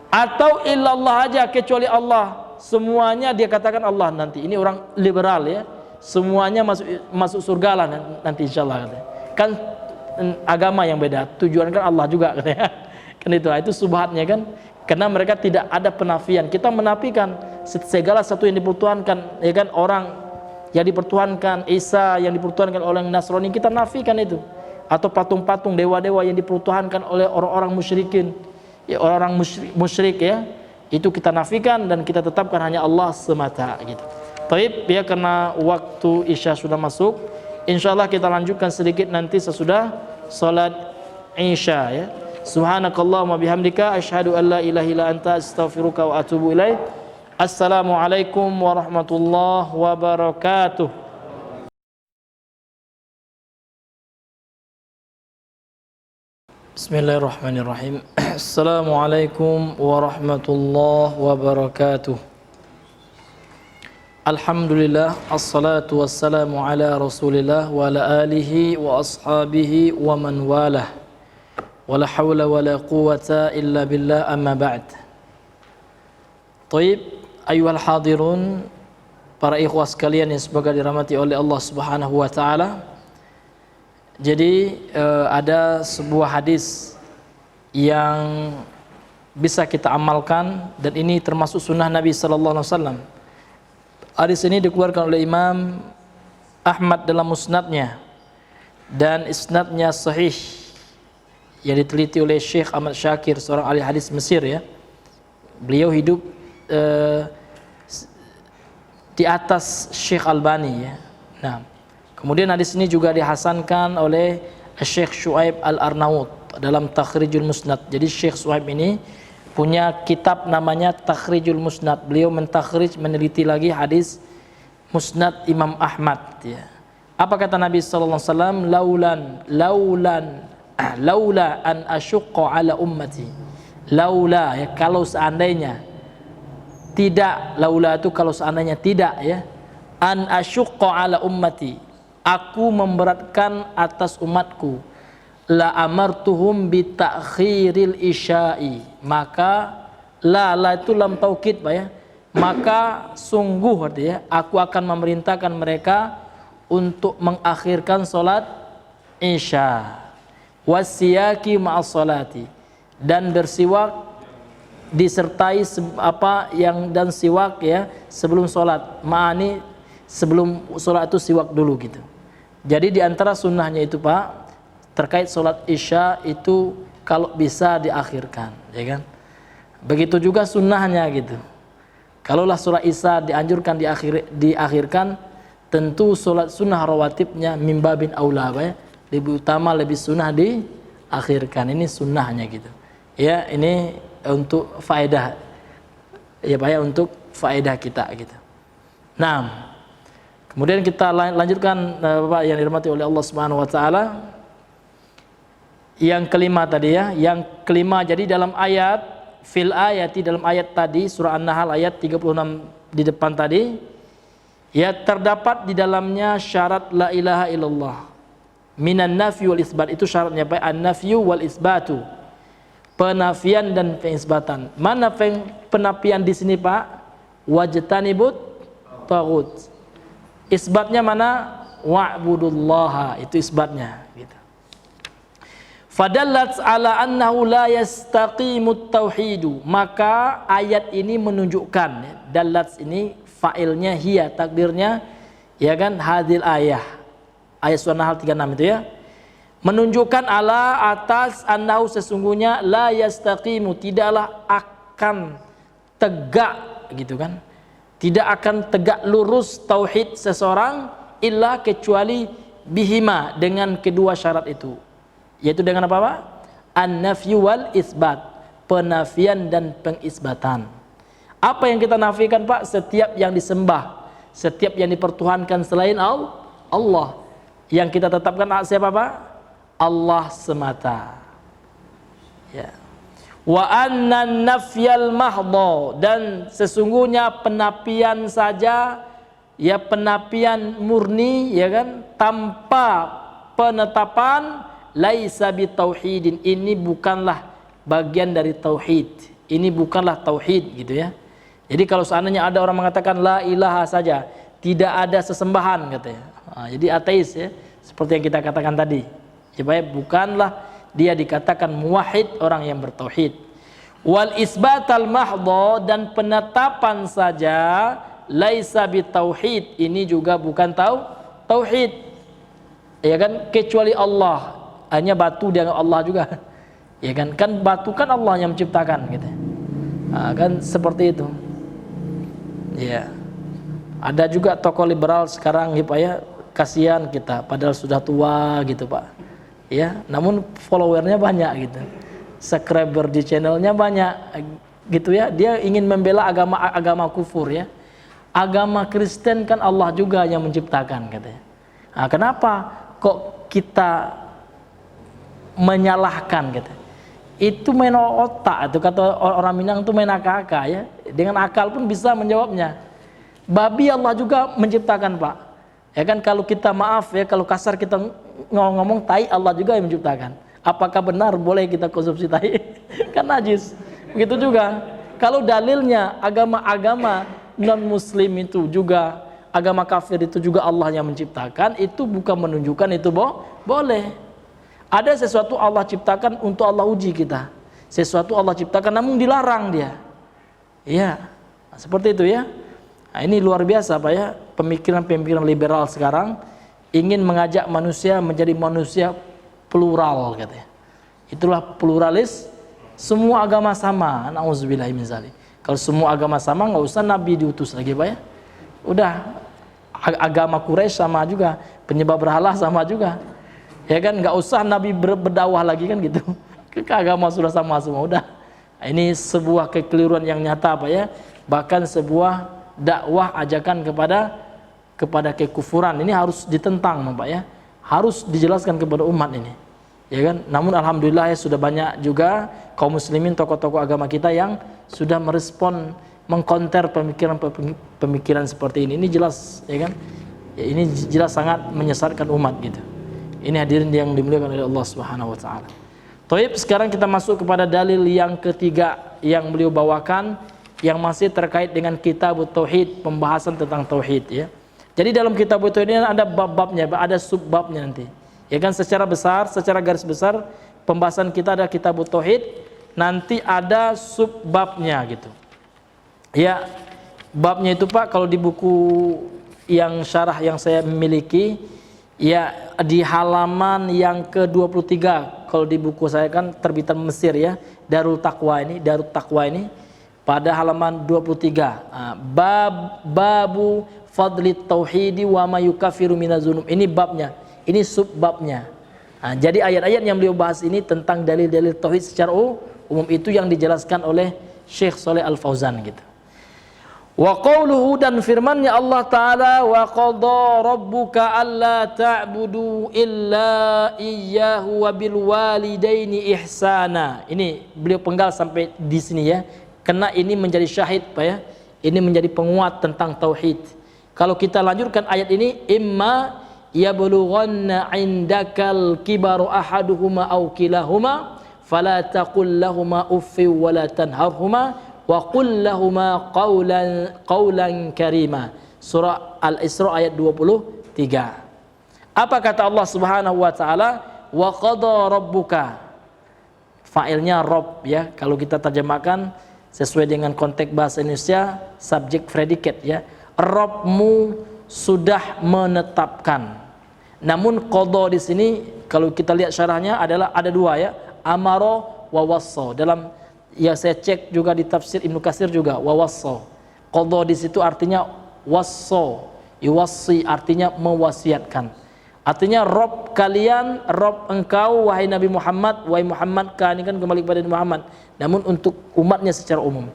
Atau illallah aja, kecuali Allah, semuanya dia katakan Allah. Nanti ini orang liberal ya, semuanya masuk surga lah nanti insyaallah katanya. Kan agama yang beda, tujuan kan Allah juga katanya. Kan itu subhatnya kan. Karena mereka tidak ada penafian. Kita menafikan segala satu yang dipertuhankan, ya kan, orang yang dipertuhankan, Isa yang dipertuhankan oleh Nasrani, kita nafikan itu. Atau patung-patung dewa-dewa yang dipertuhankan oleh orang-orang musyrikin, ya, orang musyrik ya, itu kita nafikan dan kita tetapkan hanya Allah semata gitu. Baik, ya, karena waktu Isya sudah masuk, insyaallah kita lanjutkan sedikit nanti sesudah salat Isya ya. Subhanakallahumma bihamdika asyhadu an la ilaha illa anta astaghfiruka wa atubu ilaik. Assalamualaikum warahmatullahi wabarakatuh. Bismillahirrahmanirrahim. Assalamualaikum warahmatullahi wabarakatuh. Alhamdulillah, assalatu wassalamu ala Rasulillah wa ala alihi wa ashabihi wa man walah. Wala hawla wala quwata illa billah, amma ba'd. Taib, ayyuhal hadirun, para ikhwah sekalian yang semoga dirahmati oleh Allah Subhanahu wa taala. Jadi ada sebuah hadis yang bisa kita amalkan dan ini termasuk sunnah Nabi sallallahu alaihi wasallam. Hadis ini dikeluarkan oleh Imam Ahmad dalam musnadnya dan isnadnya sahih, yang diteliti oleh Syekh Ahmad Syakir, seorang ahli hadis Mesir ya. Beliau hidup di atas Syekh Albani ya. Nah, kemudian hadis ini juga dihasankan oleh Syekh Shu'aib Al-Arnaut dalam Takhrijul Musnad. Jadi Syekh Shu'aib ini punya kitab namanya Takhrijul Musnad. Beliau mentakhrij, meneliti lagi hadis Musnad Imam Ahmad ya. Apa kata Nabi sallallahu alaihi wasallam? Laula an asyqa ala ummati. Laula ya, kalau seandainya tidak, laula itu kalau seandainya tidak ya, an asyqa ala ummati, aku memberatkan atas umatku, la amartuhum bi ta'khiril isya'i, maka la itu lam taukid Pak ya, maka sungguh artinya aku akan memerintahkan mereka untuk mengakhirkan salat isya, wasiyaki ma'as salati, dan bersiwak disertai dan siwak ya sebelum salat. Ma'ani sebelum salat itu siwak dulu gitu. Jadi di antara sunnahnya itu Pak, terkait salat isya itu kalau bisa diakhirkan, ya kan? Begitu juga sunnahnya gitu. Kalaulah salat isya dianjurkan diakhirkan, tentu salat sunnah rawatibnya mimbabin aula ya, lebih utama, lebih sunnah diakhirkan. Ini sunnahnya gitu. Ya, ini untuk faedah ya Pak ya, untuk faedah kita gitu. Nah, kemudian kita lanjutkan Bapak yang dirahmati oleh Allah Subhanahu wa taala. Yang kelima tadi ya, yang kelima, jadi dalam ayat fil ayati, dalam ayat tadi surah An-Nahl ayat 36 di depan tadi ya, terdapat di dalamnya syarat la ilaha illallah minan nafyi wal isbat. Itu syaratnya Pak, an-nafyu wal isbatu, penafian dan pengisbatan. Mana penafian di sini Pak? Wajtanibut taghut. Isbatnya mana? Wa'budullaha, itu isbatnya gitu. Fadallat ala annahu la yastaqimut tauhidu, maka ayat ini menunjukkan ya, dallat ini fa'ilnya hiya, takdirnya ya kan, hadil ayat surah Nahl 36 itu ya, menunjukkan ala atas annahu sesungguhnya la yastaqimu, tidaklah akan tegak gitu kan, tidak akan tegak lurus tauhid seseorang illa kecuali bihima, dengan kedua syarat itu, yaitu dengan apa Pak? An-nafyu wal isbat, penafian dan pengisbatan. Apa yang kita nafikan Pak? Setiap yang disembah, setiap yang dipertuhankan selain Allah. Yang kita tetapkan siapa Pak? Allah semata ya. Wa anna nafyal mahdha, dan sesungguhnya penapian saja ya, penapian murni ya kan, tanpa penetapan, laisa bitauhidin, ini bukanlah bagian dari tauhid, ini bukanlah tauhid gitu ya. Jadi kalau seandainya ada orang mengatakan la ilaha saja, tidak ada sesembahan katanya, jadi ateis ya, seperti yang kita katakan tadi. Supaya bukanlah dia dikatakan muwahhid, orang yang bertauhid. Wal isbatal mahdha, dan penetapan saja, laisa bitauhid, ini juga bukan tauhid. Ya kan, kecuali Allah, hanya batu dianggap Allah juga. Ya kan, kan batu kan Allah yang menciptakan gitu. Kan seperti itu. Ya. Ada juga tokoh liberal sekarang ya Pak ya, kasihan kita padahal sudah tua gitu Pak. Ya, namun followernya banyak gitu, subscriber di channelnya banyak gitu ya. Dia ingin membela agama kufur ya, agama Kristen kan Allah juga yang menciptakan katanya. Nah, kenapa kok kita menyalahkan gitu? Itu main otak, itu kata orang Minang itu main akal ya, dengan akal pun bisa menjawabnya. Babi Allah juga menciptakan Pak ya kan. Kalau kita maaf ya, kalau kasar kita ngomong tai, Allah juga yang menciptakan. Apakah benar boleh kita konsumsi tai? Kan najis. Begitu juga kalau dalilnya agama-agama non muslim itu juga, agama kafir itu juga Allah yang menciptakan, itu bukan menunjukkan itu boleh. Ada sesuatu Allah ciptakan untuk Allah uji kita, sesuatu Allah ciptakan namun dilarang dia ya, seperti itu ya. Nah, ini luar biasa Pak ya, pemikiran-pemikiran liberal sekarang ingin mengajak manusia menjadi manusia plural katanya. Itulah pluralis, semua agama sama. Nauzubillah min dzalik. Kalau semua agama sama, nggak usah Nabi diutus lagi Pak ya. Udah, agama Quraisy sama juga, penyembah berhala sama juga. Ya kan, nggak usah Nabi berdakwah lagi kan gitu. Agama sudah sama semua, udah. Ini sebuah kekeliruan yang nyata Pak ya. Bahkan sebuah dakwah ajakan kepada kekufuran ini harus ditentang Pak ya. Harus dijelaskan kepada umat ini. Ya kan? Namun alhamdulillah ya sudah banyak juga kaum muslimin, tokoh-tokoh agama kita yang sudah merespon, mengkonter pemikiran seperti ini. Ini jelas ya kan? Ya, ini jelas sangat menyesatkan umat gitu. Ini hadirin yang dimuliakan oleh Allah Subhanahu wa taala. Baik, sekarang kita masuk kepada dalil yang ketiga yang beliau bawakan yang masih terkait dengan kitab tauhid, pembahasan tentang tauhid ya. Jadi dalam kitab tauhid ini ada bab-babnya, ada subbabnya nanti. Ya kan, secara besar, secara garis besar pembahasan kita ada kitab tauhid, nanti ada subbabnya gitu. Ya, babnya itu Pak kalau di buku yang syarah yang saya miliki ya di halaman yang ke-23, kalau di buku saya kan terbitan Mesir ya, Darut Taqwa ini pada halaman 23. Babu fadli tauhidi wa ma yukaffiru minaz-dzunub. Ini babnya, ini subbabnya. Jadi ayat-ayat yang beliau bahas ini tentang dalil-dalil tauhid secara umum itu yang dijelaskan oleh Syekh Shalih Al-Fauzan gitu. Wa qauluhu, dan firman-Nya Allah Ta'ala, wa qadha rabbuka alla ta'budu illa iyyahu wa bil walidaini ihsana. Ini beliau penggal sampai di sini ya. Karena ini menjadi syahid Pak ya. Ini menjadi penguat tentang tauhid. Kalau kita lanjutkan ayat ini, imma yablughanna 'indakal kibaru ahaduhuma aw kilahuma fala taqul lahumu uffin wa la tanharhuma wa qul lahuma qawlan karima. Surah Al-Isra ayat 23. Apa kata Allah Subhanahu wa taala? Wa qadha rabbuka. Fa'ilnya Rabb ya. Kalau kita terjemahkan sesuai dengan konteks bahasa Indonesia, subjek predikat ya. Rabbmu sudah menetapkan. Namun qadha di sini kalau kita lihat syarahnya adalah ada dua ya. Amara wa wassa. Dalam ya saya cek juga di tafsir Ibnu Katsir juga wawassa. Qadha di situ artinya wassa, yuwassi artinya mewasiatkan. Artinya Rabb kalian, Rabb engkau wahai Nabi Muhammad, wahai Muhammad, ini kan kembali kepada Nabi Muhammad. Namun untuk umatnya secara umum.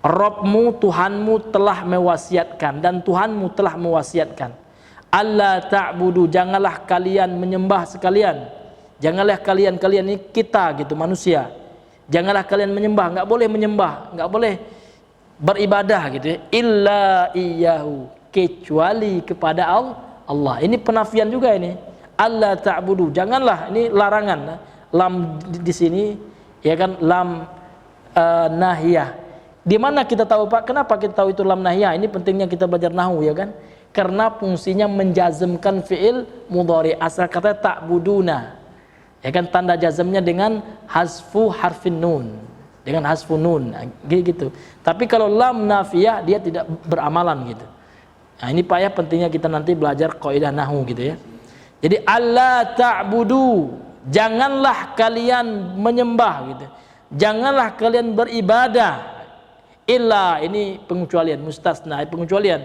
Rabbmu, Tuhanmu telah mewasiatkan dan Tuhanmu telah mewasiatkan. Allah ta'budu, janganlah kalian menyembah sekalian. Janganlah kalian ini kita gitu manusia. Janganlah kalian menyembah, enggak boleh menyembah, enggak boleh beribadah gitu ya. Illa iyyahu, kecuali kepada Allah. Ini penafian juga ini. Allah ta'budu, janganlah, ini larangan. Lam di sini ya kan lam nahiyah. Di mana kita tahu Pak? Kenapa kita tahu itu lam nahiyah? Ini pentingnya kita belajar nahwu ya kan? Karena fungsinya menjazmkan fiil mudhari. Asal kata ta'buduna. Ya kan tanda jazmnya dengan hasfu harfin nun, dengan hasfu nun gitu. Tapi kalau lam nafiyah dia tidak beramalan gitu. Nah ini Pak ya pentingnya kita nanti belajar kaidah nahwu gitu ya. Jadi alla ta'budu, janganlah kalian menyembah gitu. Janganlah kalian beribadah illa, ini pengecualian, mustasna, pengecualian.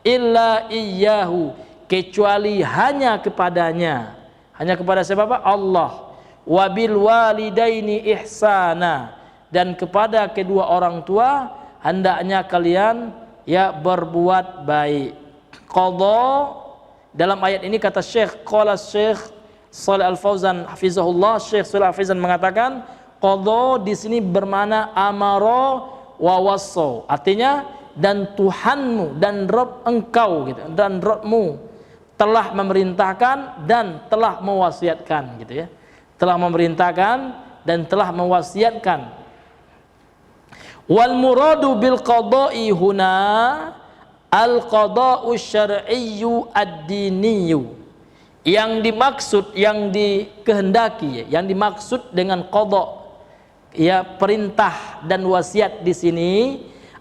Illa iyyahu, kecuali hanya kepadanya. Hanya kepada siapa Pak? Allah. Wabil walidaini ihsana, dan kepada kedua orang tua hendaknya kalian ya berbuat baik. Qadha dalam ayat ini kata Syekh, qala Syekh Shalih Al-Fauzan hafizahullah, Syekh Shalih Al-Fauzan mengatakan qadha di sini bermakna amara wa wassa. Artinya dan Tuhanmu dan Rabb engkau gitu, dan Rabbmu telah memerintahkan dan telah mewasiatkan gitu ya. Telah memerintahkan dan telah mewasiatkan. Wal muradu bil qada'i huna al qada'u syar'iyyu ad-diniyyu. Yang dimaksud, yang dikehendaki, yang dimaksud dengan qada' ya perintah dan wasiat di sini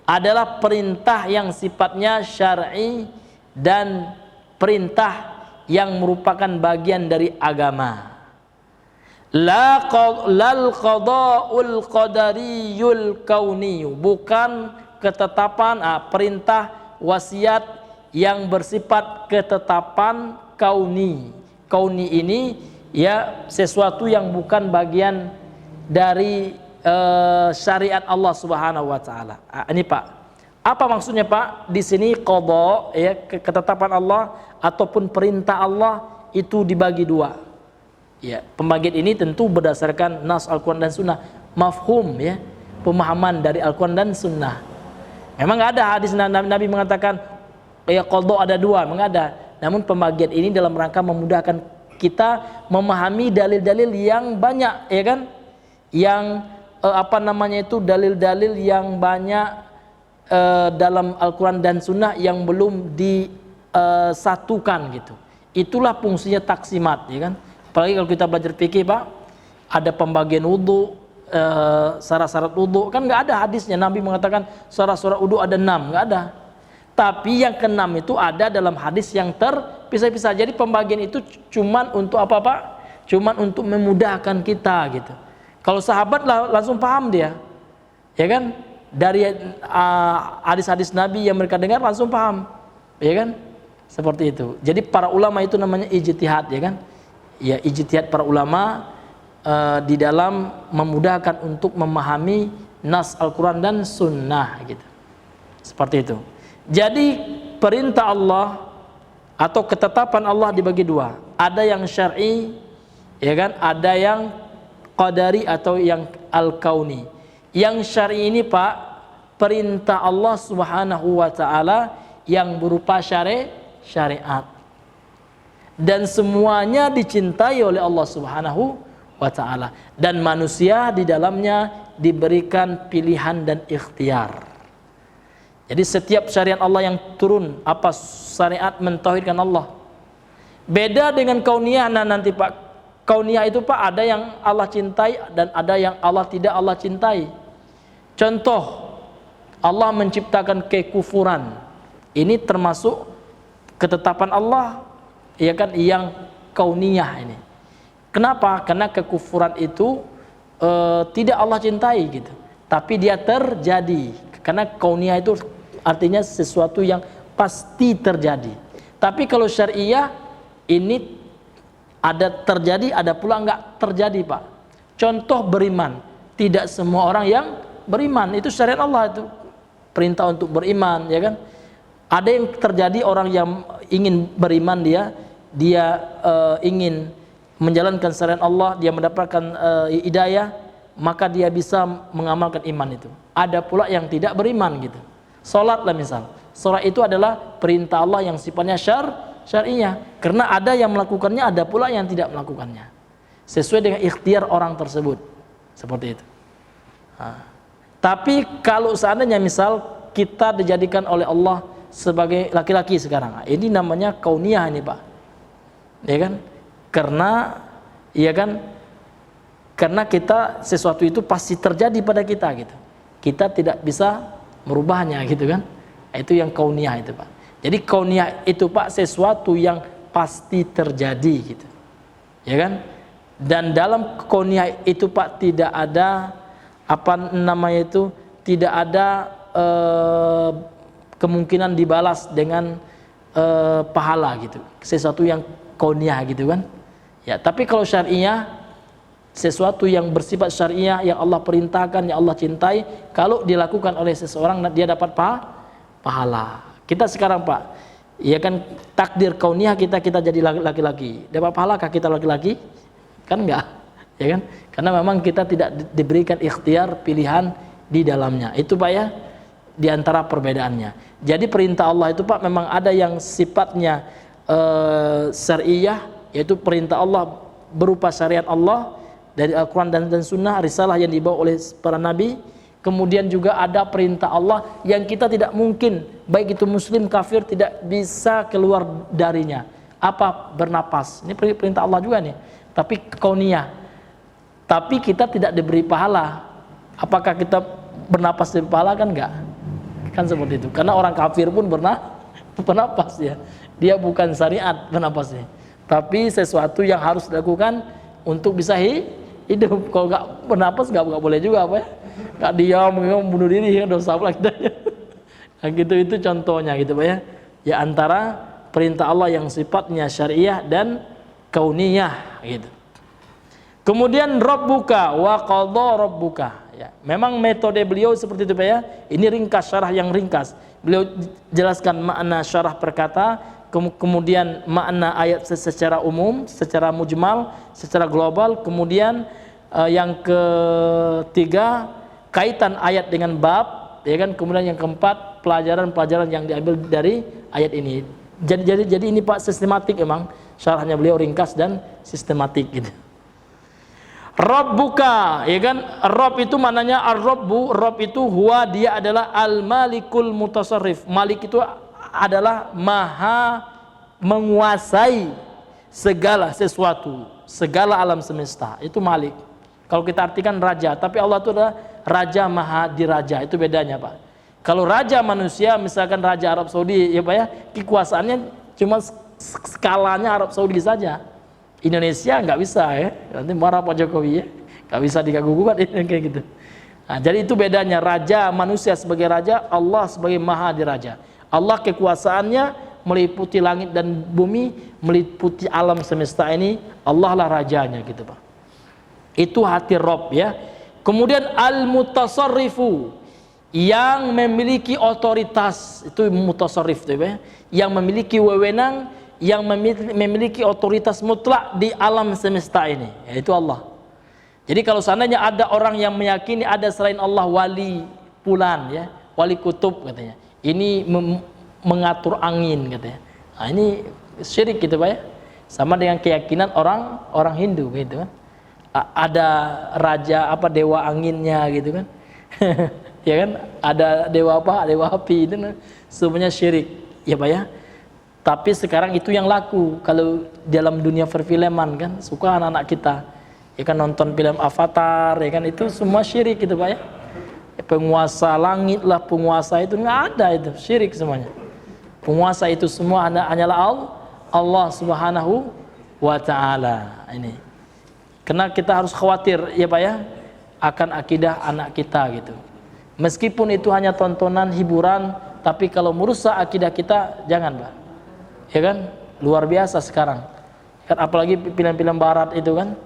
adalah perintah yang sifatnya syar'i dan perintah yang merupakan bagian dari agama. Lal qada'ul qadariyul kauniyyu, bukan ketetapan perintah wasiat yang bersifat ketetapan kauni. Kauni ini ya sesuatu yang bukan bagian dari syariat Allah Subhanahu wa taala. Ini Pak. Apa maksudnya Pak? Di sini qada ya, ketetapan Allah ataupun perintah Allah itu dibagi dua. Ya, pembagian ini tentu berdasarkan nas Al-Qur'an dan Sunnah, mafhum ya, pemahaman dari Al-Qur'an dan Sunnah. Memang nggak ada hadis Nabi mengatakan ya qada ada dua, enggak ada. Namun pembagian ini dalam rangka memudahkan kita memahami dalil-dalil yang banyak, ya kan? Yang dalil-dalil yang banyak dalam Al-Quran dan Sunnah yang belum disatukan gitu. Itulah fungsinya taksimat, ya kan? Apalagi kalau kita belajar fikih Pak, ada pembagian wudu, syarat-syarat wudu, kan nggak ada hadisnya Nabi mengatakan syarat-syarat wudu ada 6, nggak ada. Tapi yang ke-6 itu ada dalam hadis yang terpisah-pisah. Jadi pembagian itu cuman untuk apa Pak? Cuman untuk memudahkan kita gitu. Kalau sahabat langsung paham dia, ya kan? Dari hadis-hadis Nabi yang mereka dengar langsung paham, ya kan? Seperti itu. Jadi para ulama itu namanya ijtihad, ya kan? Ya, ijtihad para ulama di dalam memudahkan untuk memahami nas Al-Quran dan Sunnah gitu. Seperti itu. Jadi perintah Allah atau ketetapan Allah dibagi dua. Ada yang syar'i, ya kan? Ada yang qadari atau yang al-kauni. Yang syar'i ini Pak, perintah Allah Subhanahu wa taala yang berupa syariat. Dan semuanya dicintai oleh Allah Subhanahu wa taala, dan manusia di dalamnya diberikan pilihan dan ikhtiar. Jadi setiap syariat Allah yang turun, apa syariat mentauhidkan Allah. Beda dengan kauniyah nanti Pak. Kauniyah itu Pak ada yang Allah cintai dan ada yang Allah tidak Allah cintai. Contoh, Allah menciptakan kekufuran. Ini termasuk ketetapan Allah, ya kan, yang kauniyah ini. Kenapa? Karena kekufuran itu tidak Allah cintai gitu. Tapi dia terjadi. Karena kauniyah itu artinya sesuatu yang pasti terjadi. Tapi kalau syariah ini ada terjadi, ada pula enggak terjadi Pak. Contoh beriman. Tidak semua orang yang beriman, itu syariat Allah itu. Perintah untuk beriman, ya kan? Ada yang terjadi orang yang ingin beriman, dia ingin menjalankan syariat Allah, dia mendapatkan hidayah, maka dia bisa mengamalkan iman itu. Ada pula yang tidak beriman gitu. Salat lah misal. Salat itu adalah perintah Allah yang sifatnya syariah. Karena ada yang melakukannya, ada pula yang tidak melakukannya. Sesuai dengan ikhtiar orang tersebut. Seperti itu. Tapi kalau seandainya misal kita dijadikan oleh Allah sebagai laki-laki sekarang, ini namanya kauniyah ini Pak. Ya kan? Karena kita sesuatu itu pasti terjadi pada kita gitu. Kita tidak bisa merubahnya gitu kan. Itu yang kauniyah itu Pak. Jadi kauniyah itu Pak sesuatu yang pasti terjadi gitu. Ya kan? Dan dalam kauniyah itu Pak tidak ada tidak ada kemungkinan dibalas dengan pahala gitu. Sesuatu yang kauniyah gitu kan. Ya, tapi kalau syariah sesuatu yang bersifat syariah yang Allah perintahkan, yang Allah cintai, kalau dilakukan oleh seseorang dia dapat pahala. Kita sekarang Pak, ya kan, takdir kauniyah kita jadi laki-laki. Dapat pahalakah kita laki-laki? Kan enggak, ya kan? Karena memang kita tidak diberikan ikhtiar pilihan di dalamnya. Itu Pak ya, di antara perbedaannya. Jadi perintah Allah itu Pak memang ada yang sifatnya syariah, yaitu perintah Allah berupa syariat Allah dari Al-Quran dan Sunnah, risalah yang dibawa oleh para nabi. Kemudian juga ada perintah Allah yang kita tidak mungkin, baik itu muslim kafir, tidak bisa keluar darinya. Apa? Bernapas. Ini perintah Allah juga nih. Tapi kauniyah. Tapi kita tidak diberi pahala. Apakah kita bernapas diberi pahala? Kan enggak. Kan seperti itu. Karena orang kafir pun bernapas ya. Dia bukan syariat bernapasnya. Tapi sesuatu yang harus dilakukan untuk bisa hidup. Kalau enggak bernapas enggak boleh juga apa ya. Enggak diam, bunuh diri, ya dosa pula kita. Nah, gitu itu contohnya gitu Pak ya. Ya antara perintah Allah yang sifatnya syariah dan kauniyah gitu. Kemudian rabbuka wa qadha rabbuka. ya. Memang metode beliau seperti itu Pak ya. Ini ringkas, syarah yang ringkas. Beliau jelaskan makna syarah perkata, kemudian makna ayat secara umum, secara mujmal, secara global, kemudian yang ketiga kaitan ayat dengan bab, ya kan, kemudian yang keempat pelajaran-pelajaran yang diambil dari ayat ini. Jadi ini Pak sistematik, emang syarahnya beliau ringkas dan sistematik gitu. Rabbuka, ya kan, Rabb itu maknanya ar-Rabbu, Rabb itu huwa, dia adalah al-malikul mutasarrif. Malik itu adalah maha menguasai segala sesuatu, segala alam semesta, itu Malik. Kalau kita artikan raja, tapi Allah itu adalah raja maha diraja, itu bedanya Pak. Kalau raja manusia, misalkan raja Arab Saudi, ya Pak ya, kekuasaannya cuma skalanya Arab Saudi saja. Indonesia nggak bisa ya, nanti marah Pak Jokowi ya, nggak bisa diganggu-gugat kayak gitu. Nah, jadi itu bedanya raja manusia sebagai raja, Allah sebagai maha diraja. Allah kekuasaannya meliputi langit dan bumi, meliputi alam semesta ini, Allah lah rajanya gitu Pak. Itu hati Rabb ya. Kemudian al-mutasarrifu, yang memiliki otoritas, itu mutasarrif itu ya, yang memiliki wewenang, yang memiliki otoritas mutlak di alam semesta ini, yaitu Allah. Jadi kalau seandainya ada orang yang meyakini ada selain Allah wali fulan ya, wali kutub katanya, ini mengatur angin katanya, nah ini syirik gitu Pak ya, sama dengan keyakinan orang Hindu gitu kan, ada raja apa, dewa anginnya gitu kan. Ya kan, ada dewa apa, dewa api, itu semuanya syirik ya Pak ya. Tapi sekarang itu yang laku kalau dalam dunia perfilman kan, suka anak-anak kita ya kan nonton film Avatar ya kan, itu semua syirik gitu Pak ya. Penguasa langit lah, penguasa itu nggak ada, itu syirik semuanya. Penguasa itu semua hanyalah Allah Subhanahu wa ta'ala. Ini karena kita harus khawatir ya Pak ya akan akidah anak kita gitu. Meskipun itu hanya tontonan hiburan, tapi kalau merusak akidah kita jangan Pak. Ya kan, luar biasa sekarang kan, apalagi film-film barat itu kan.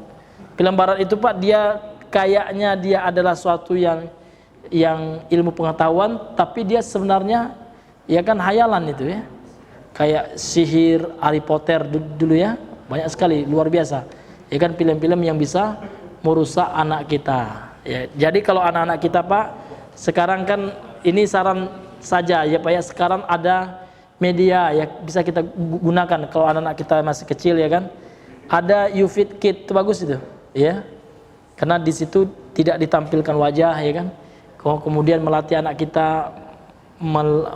Film barat itu Pak, dia kayaknya dia adalah suatu yang ilmu pengetahuan, tapi dia sebenarnya ya kan hayalan itu ya. Kayak sihir, Harry Potter dulu ya, banyak sekali, luar biasa. Ya kan, film-film yang bisa merusak anak kita. Ya, jadi kalau anak-anak kita Pak, sekarang kan ini saran saja ya Pak ya, sekarang ada media ya bisa kita gunakan kalau anak-anak kita masih kecil ya kan. Ada YouFit Kids, itu bagus itu ya. Karena di situ tidak ditampilkan wajah ya kan. Kemudian melatih anak kita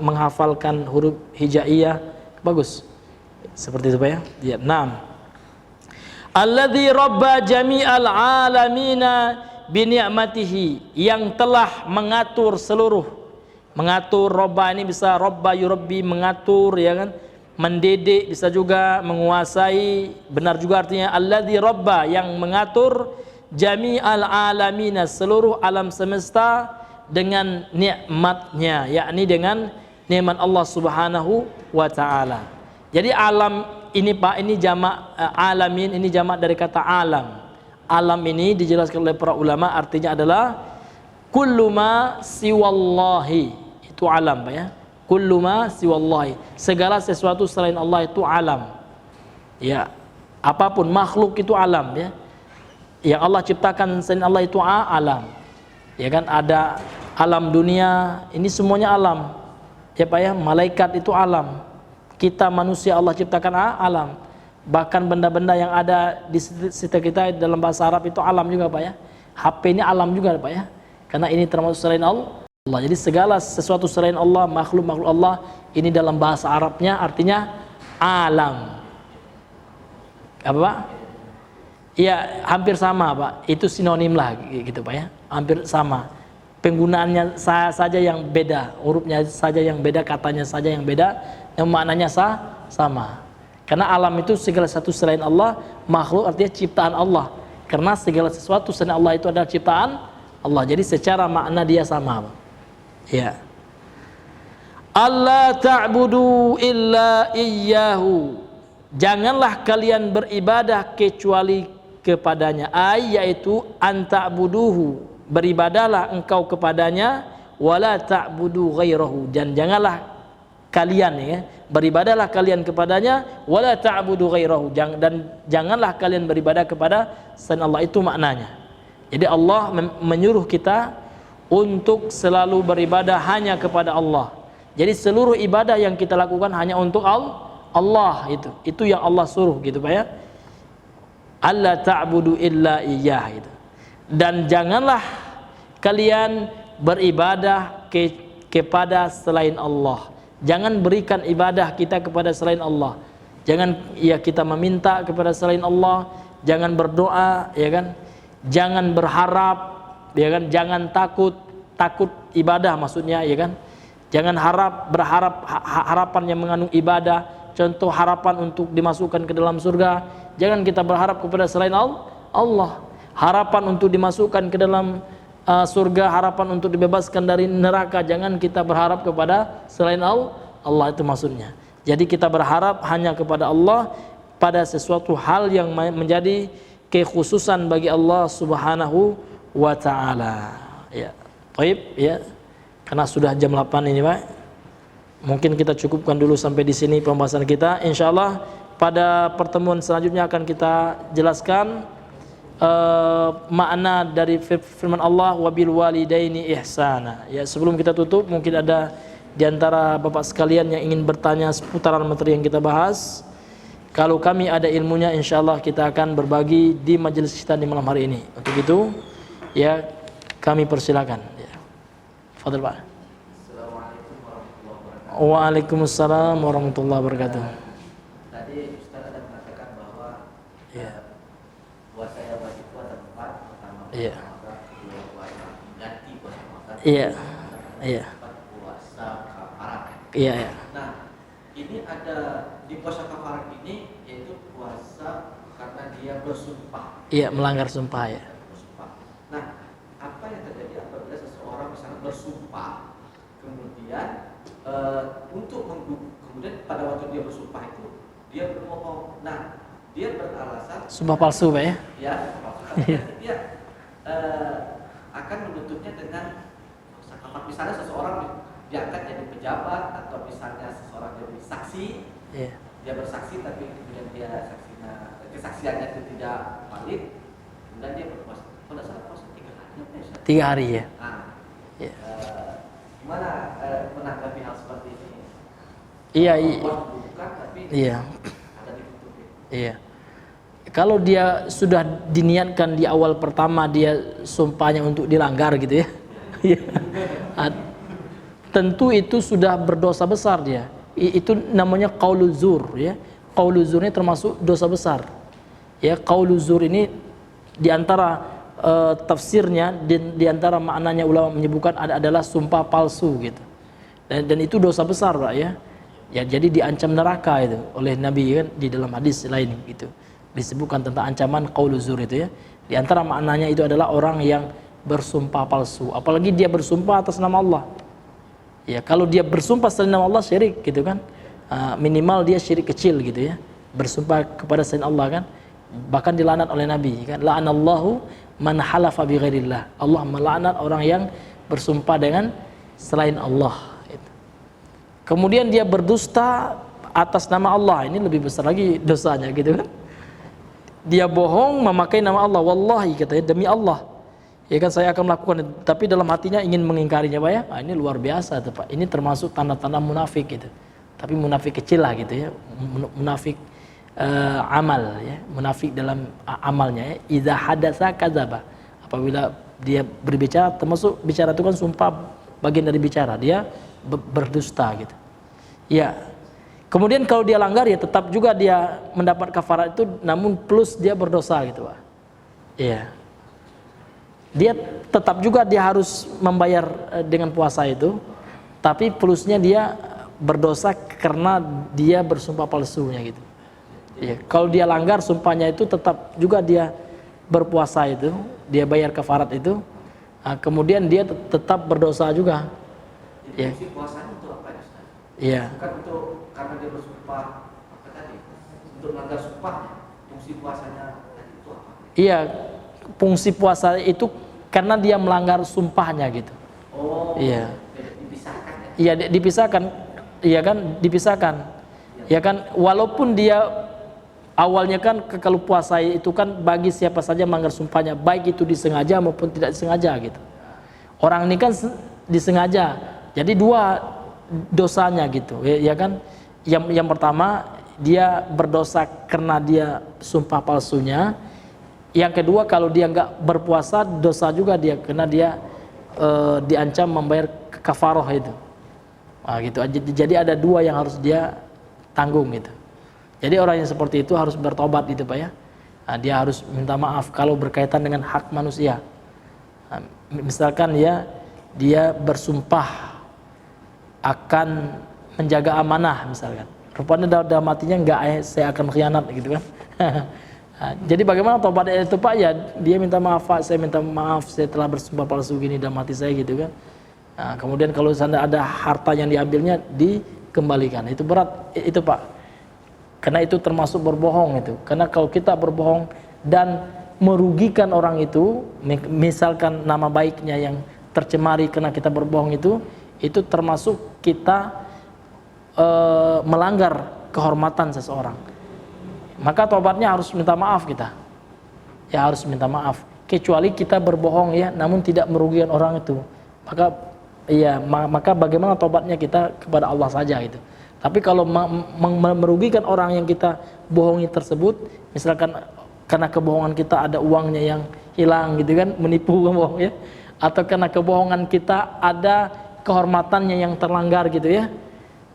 menghafalkan huruf hijaiyah, bagus. Seperti itu Pak ya. Ya, 6. Alladzi rabba jami'al alamina bi ni'matihi, yang telah mengatur seluruh. Mengatur, robba ini bisa robba yurabbi, mengatur ya kan, mendidik, bisa juga menguasai, benar juga artinya alladzi robba, yang mengatur jami'al alamina, seluruh alam semesta dengan nikmatnya, yakni dengan nikmat Allah Subhanahu wa ta'ala. Jadi alam ini Pak, ini jamak alamin, ini jamak dari kata alam. Alam ini dijelaskan oleh para ulama artinya adalah kullu ma siwallahi, itu alam Pak ya. Kullu ma siwallahi, segala sesuatu selain Allah itu alam. Ya, apapun makhluk itu alam ya. Yang Allah ciptakan selain Allah itu alam. Ya kan, ada alam dunia, ini semuanya alam. Ya Pak ya, malaikat itu alam. Kita manusia Allah ciptakan alam. Bahkan benda-benda yang ada di sekitar kita dalam bahasa Arab itu alam juga Pak ya. HP ini alam juga Pak ya. Karena ini termasuk selain Allah. Jadi segala sesuatu selain Allah, makhluk-makhluk Allah, ini dalam bahasa Arabnya artinya alam. Apa Pak? Ya hampir sama Pak. Itu sinonim lah gitu Pak ya. Hampir sama. Penggunaannya saja yang beda, hurufnya saja yang beda, katanya saja yang beda, yang maknanya sama. Karena alam itu segala sesuatu selain Allah, makhluk artinya ciptaan Allah. Karena segala sesuatu selain Allah itu adalah ciptaan Allah. Jadi secara makna dia sama. Ya. Allah ta'budu illa iyyahu. Janganlah kalian beribadah kecuali kepadanya. Yaitu anta'buduhu, beribadahlah engkau kepadanya, wala ta'budu ghairahu, dan janganlah kalian beribadahlah kalian kepadanya, wala ta'budu ghairahu, dan janganlah kalian beribadah kepada selain Allah. Itu maknanya. Jadi Allah menyuruh kita untuk selalu beribadah hanya kepada Allah. Jadi seluruh ibadah yang kita lakukan hanya untuk Allah, itu yang Allah suruh gitu Pak ya. Alla ta'budu illa iyyah gitu. Dan janganlah kalian beribadah kepada selain Allah. Jangan berikan ibadah kita kepada selain Allah. Jangan kita meminta kepada selain Allah, jangan berdoa ya kan. Jangan berharap ya kan, jangan takut ibadah maksudnya ya kan. Jangan berharap harapan yang mengandung ibadah. Contoh harapan untuk dimasukkan ke dalam surga, jangan kita berharap kepada selain Allah. Harapan untuk dimasukkan ke dalam surga, harapan untuk dibebaskan dari neraka, jangan kita berharap kepada selain Allah, itu maksudnya. Jadi kita berharap hanya kepada Allah pada sesuatu hal yang menjadi kekhususan bagi Allah Subhanahu wa taala. Ya. Baik ya. Karena sudah jam 8 ini, Pak. Mungkin kita cukupkan dulu sampai di sini pembahasan kita. Insyaallah pada pertemuan selanjutnya akan kita jelaskan makna dari firman Allah wabil walidaini ihsana. Ya, sebelum kita tutup mungkin ada di antara Bapak sekalian yang ingin bertanya seputaran materi yang kita bahas. Kalau kami ada ilmunya, insyaallah kita akan berbagi di majelis kita di malam hari ini. Untuk itu, ya kami persilakan. Ya. Fadhil Pak. Assalamualaikum warahmatullahi wabarakatuh. Waalaikumsalam warahmatullahi wabarakatuh. Tadi Ustaz ada mengatakan bahwa puasa yang wajib itu ada 4, pertama puasa, kedua puasa ganti puasa Ramadan. Iya. Puasa kafarat. Iya. Nah, ini ada di puasa kafarat ini yaitu puasa karena dia bersumpah. Iya, melanggar sumpah ya. Bersumpah. Nah, apa yang terjadi apabila seseorang misalnya bersumpah kemudian kemudian pada waktu dia bersumpah itu dia berbohong. Nah, dia beralasan Sumpah palsu, Pak ya. Ya, dia akan menutupnya dengan kafat. Misalnya seseorang diangkat jadi pejabat atau misalnya seseorang jadi saksi, dia bersaksi tapi kemudian kesaksiannya itu tidak valid, kemudian dia berpuasa. Pada saat puasa 3 hari, 3 hari ya. Nah, gimana menanggapi hal seperti ini? Iya. Bukan, tapi ada ditutupi. Iya. Kalau dia sudah diniatkan di awal pertama dia sumpahnya untuk dilanggar gitu ya. Tentu itu sudah berdosa besar dia. Itu namanya qauluz zur ya. Qauluz zur ini termasuk dosa besar. Ya, qauluz zur ini di antara tafsirnya di antara maknanya ulama menyebutkan adalah sumpah palsu gitu. Dan itu dosa besar, Pak ya. Ya, jadi diancam neraka itu oleh Nabi kan di dalam hadis lain gitu. Disebutkan tentang ancaman qauluz zur itu ya. Di antara maknanya itu adalah orang yang bersumpah palsu, apalagi dia bersumpah atas nama Allah. Ya, kalau dia bersumpah selain nama Allah syirik gitu kan. Minimal dia syirik kecil gitu ya. Bersumpah kepada selain Allah kan. Bahkan dilaknat oleh Nabi kan. La'anallahu man halafa bi ghairillah. Allah melaknat orang yang bersumpah dengan selain Allah gitu. Kemudian dia berdusta atas nama Allah, ini lebih besar lagi dosanya gitu kan. Dia bohong memakai nama Allah, wallahi katanya demi Allah. Ya kan saya akan melakukan itu, tapi dalam hatinya ingin mengingkarinya, Pak ya. Nah, ini luar biasa tuh, Pak. Ini termasuk tanda-tanda munafik gitu. Tapi munafik kecil lah gitu ya. Munafik amal ya, munafik dalam amalnya ya. Idza hadatsa kadzaba. Apabila dia berbicara, termasuk bicara itu kan sumpah bagian dari bicara, dia berdusta gitu. Ya. Kemudian kalau dia langgar ya tetap juga dia mendapat kafarat itu, namun plus dia berdosa gitu, Pak. Iya. Dia tetap juga dia harus membayar dengan puasa itu, tapi plusnya dia berdosa karena dia bersumpah palsunya gitu. Ya, kalau dia langgar sumpahnya itu tetap juga dia berpuasa itu, dia bayar kafarat itu, kemudian dia tetap berdosa juga. Jadi fungsi puasanya untuk apa ya, Ustaz? Iya. Bukan untuk karena dia bersumpah apa tadi? Untuk melanggar sumpahnya, fungsi puasanya tadi itu apa? Iya, fungsi puasa itu karena dia melanggar sumpahnya gitu. Oh, Iya. dipisahkan ya? Iya, dipisahkan. Iya kan, dipisahkan. Ya kan, walaupun dia awalnya kan kalau puasa itu kan bagi siapa saja melanggar sumpahnya, baik itu disengaja maupun tidak disengaja gitu. Orang ini kan disengaja, jadi dua dosanya gitu, ya kan. Yang pertama dia berdosa karena dia sumpah palsunya. Yang kedua kalau dia nggak berpuasa dosa juga dia, karena dia diancam membayar kafaroh itu. Nah, gitu. Jadi ada dua yang harus dia tanggung gitu. Jadi orang yang seperti itu harus bertobat gitu Pak ya. Nah, dia harus minta maaf kalau berkaitan dengan hak manusia. Nah, misalkan ya dia bersumpah akan menjaga amanah misalkan. Rupanya dalam hatinya enggak, saya akan khianat gitu kan. Nah, jadi bagaimana tobatnya itu Pak ya? Dia minta maaf Pak, saya minta maaf saya telah bersumpah palsu gini dalam hati saya gitu kan. Nah, kemudian kalau ada harta yang diambilnya dikembalikan. Itu berat itu Pak. Karena itu termasuk berbohong itu. Karena kalau kita berbohong dan merugikan orang itu, misalkan nama baiknya yang tercemari karena kita berbohong itu termasuk kita melanggar kehormatan seseorang. Maka tobatnya harus minta maaf kita. Ya harus minta maaf. Kecuali kita berbohong ya, namun tidak merugikan orang itu. Maka bagaimana tobatnya kita kepada Allah saja gitu. Tapi kalau merugikan orang yang kita bohongi tersebut, misalkan karena kebohongan kita ada uangnya yang hilang gitu kan, menipu bohong ya, atau karena kebohongan kita ada kehormatannya yang terlanggar gitu ya,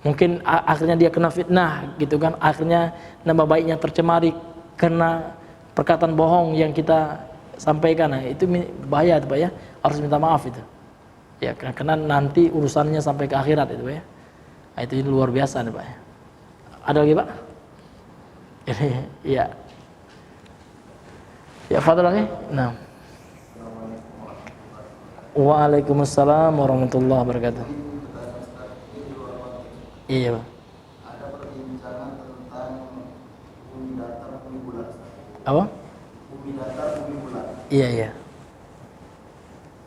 mungkin akhirnya dia kena fitnah gitu kan, akhirnya nama baiknya tercemari karena perkataan bohong yang kita sampaikan. Nah, itu bahaya itu Pak ya, harus minta maaf itu ya, karena nanti urusannya sampai ke akhirat itu Pak ya. Nah, itu luar biasa nih Pak ya. Ada lagi Pak? Iya. Ya, fadhil lagi. Nah. Waalaikumsalam warahmatullahi wabarakatuh. Iya Pak. Ada perbincangan tentang bumi datar, bumi bulat. Apa? Bumi datar, bumi bulat. Iya.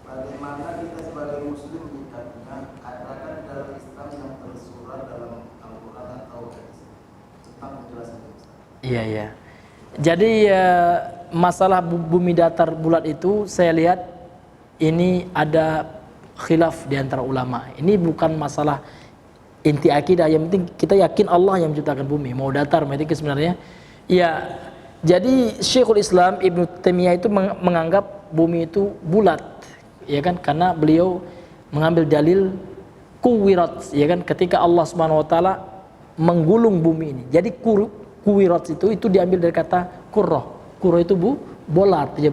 Bagaimana kita sebagai muslim menyikapinya? Adakah dalam Islam yang tersurat dalam Al-Quran atau hadis tentang penjelasan itu? Iya. Jadi masalah bumi datar bulat itu saya lihat ini ada khilaf di antara ulama. Ini bukan masalah inti akidah, yang penting kita yakin Allah yang menciptakan bumi, mau datar mau tinggi sebenarnya. Ya, jadi Syekhul Islam Ibnu Taimiyah itu menganggap bumi itu bulat, ya kan? Karena beliau mengambil dalil kuwirat, ya kan? Ketika Allah Subhanahu wa taala menggulung bumi ini. Jadi kuwirat itu diambil dari kata kurrah. Kurrah itu bola, artinya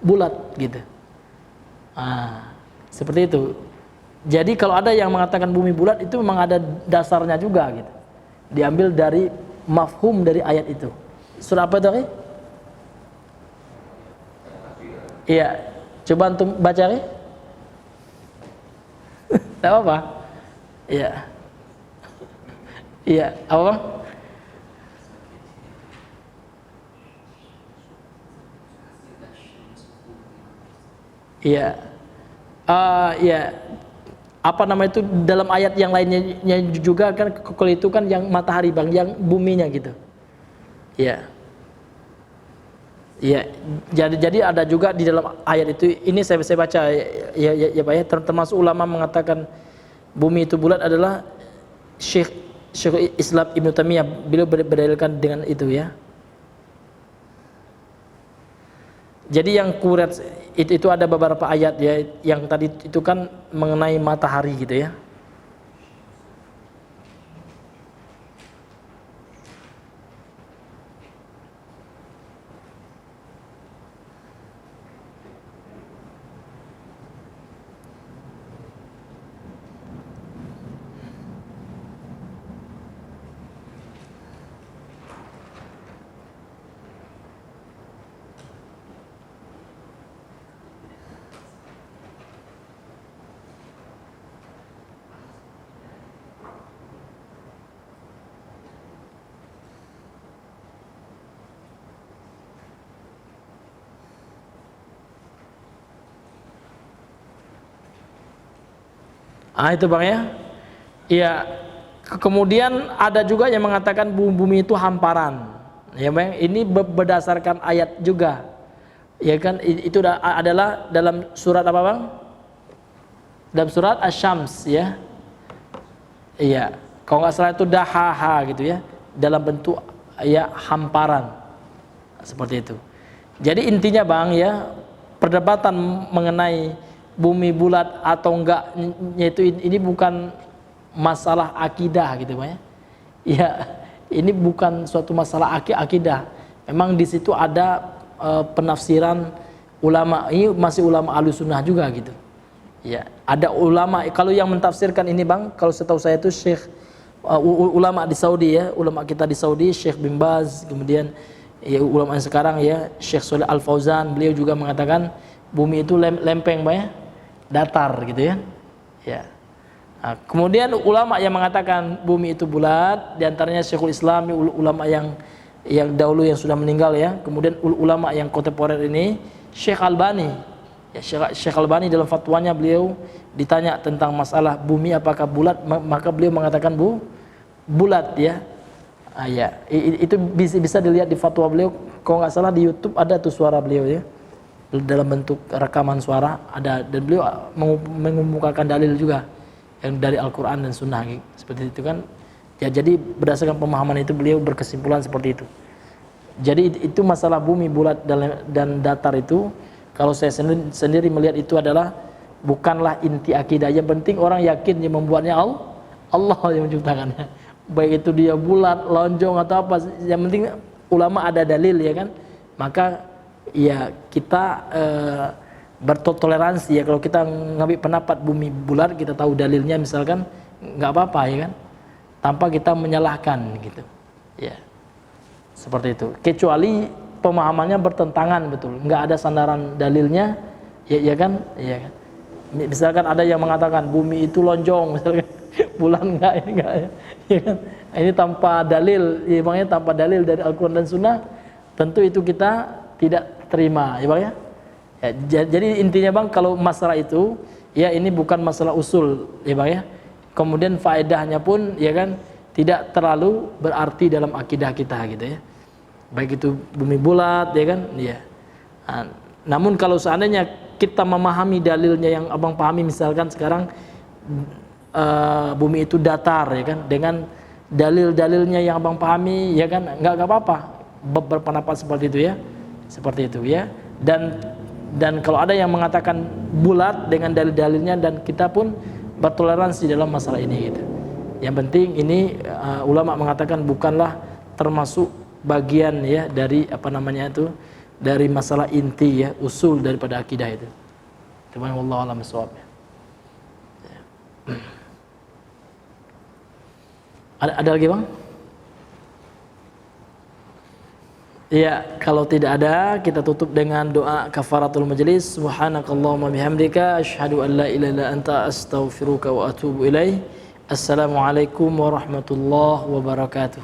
bulat gitu. Seperti itu. Jadi kalau ada yang mengatakan bumi bulat itu memang ada dasarnya juga gitu. Diambil dari mafhum dari ayat itu. Surah apa itu? Iya. Coba antum baca ya. Tidak apa-apa. Iya. Iya, apa? Iya. Ya. Apa nama itu dalam ayat yang lainnya juga kan, kalau itu kan yang matahari Bang, yang buminya gitu. Iya. Iya. Jadi ada juga di dalam ayat itu, ini saya baca ya Pak ya, termasuk ulama mengatakan bumi itu bulat adalah Syekh Islam Ibnu Taimiyah, beliau berdalilkan dengan itu ya. Jadi yang kuret itu ada beberapa ayat ya, yang tadi itu kan mengenai matahari gitu ya. Itu Bang ya. Iya. Kemudian ada juga yang mengatakan bumi itu hamparan. Ya Bang, ini berdasarkan ayat juga. Ya kan, itu adalah dalam surat apa Bang? Dalam surat Asy-Syams ya. Iya. Kalau nggak salah itu dahaha gitu ya. Dalam bentuk ya hamparan. Seperti itu. Jadi intinya Bang ya, perdebatan mengenai bumi bulat atau enggak, yaitu ini bukan masalah akidah gitu Bang ya. Ya, ini bukan suatu masalah akidah. Memang di situ ada penafsiran ulama, ini masih ulama Ahlussunnah juga gitu. Ya, ada ulama kalau yang mentafsirkan ini Bang, kalau setahu saya itu Syekh ulama di Saudi ya, ulama kita di Saudi, Syekh bin Baz, kemudian ya, ulama yang sekarang ya, Syekh Shalih Al Fauzan, beliau juga mengatakan bumi itu lempeng Bang ya, datar gitu ya. Ya. Nah, kemudian ulama yang mengatakan bumi itu bulat, diantaranya Syekhul Islam, ulama yang dahulu yang sudah meninggal ya. Kemudian ulama yang kontemporer ini Syekh Albani. Ya, Syekh Albani dalam fatwanya beliau ditanya tentang masalah bumi apakah bulat, maka beliau mengatakan bulat ya. Ya, itu bisa dilihat di fatwa beliau. Kalau nggak salah di YouTube ada tuh suara beliau ya. Dalam bentuk rekaman suara ada, dan beliau mengemukakan dalil juga yang dari Al-Quran dan Sunnah seperti itu kan. Ya, jadi berdasarkan pemahaman itu beliau berkesimpulan seperti itu. Jadi itu masalah bumi bulat dan datar itu, kalau saya sendiri melihat itu adalah bukanlah inti akidah. Yang penting orang yakin yang membuatnya Allah yang menciptakannya. Baik itu dia bulat, lonjong atau apa, yang penting ulama ada dalil ya kan. Maka ya kita bertoleransi ya, kalau kita ngambil pendapat bumi bulat kita tahu dalilnya misalkan, nggak apa-apa ya kan, tanpa kita menyalahkan gitu ya, seperti itu. Kecuali pemahamannya bertentangan betul, nggak ada sandaran dalilnya ya kan, ya kan. Misalkan ada yang mengatakan bumi itu lonjong misalkan, bulan enggak ya kan, ini tanpa dalil ya Bang ya, tanpa dalil dari Al-Quran dan Sunnah, tentu itu kita tidak terima ya Bang ya. Jadi intinya Bang, kalau masalah itu ya ini bukan masalah usul ya Bang ya. Kemudian faedahnya pun ya kan tidak terlalu berarti dalam akidah kita gitu ya. Baik itu bumi bulat ya kan ya. Nah, namun kalau seandainya kita memahami dalilnya yang Abang pahami, misalkan sekarang bumi itu datar ya kan, dengan dalil-dalilnya yang Abang pahami ya kan, nggak apa-apa berpendapat seperti itu ya. Seperti itu ya. Dan kalau ada yang mengatakan bulat dengan dalil-dalilnya, dan kita pun bertoleransi dalam masalah ini gitu. Yang penting ini ulama mengatakan bukanlah termasuk bagian ya dari apa namanya itu, dari masalah inti ya, usul daripada akidah itu. Cuman wallahu a'lam bishawab. Ada lagi Bang? Ya, kalau tidak ada, kita tutup dengan doa kafaratul majlis. Subhanakallahumma bihamdika asyhadu an la ilaha illa anta astaghfiruka wa atubu ilaik. Assalamualaikum warahmatullahi wabarakatuh.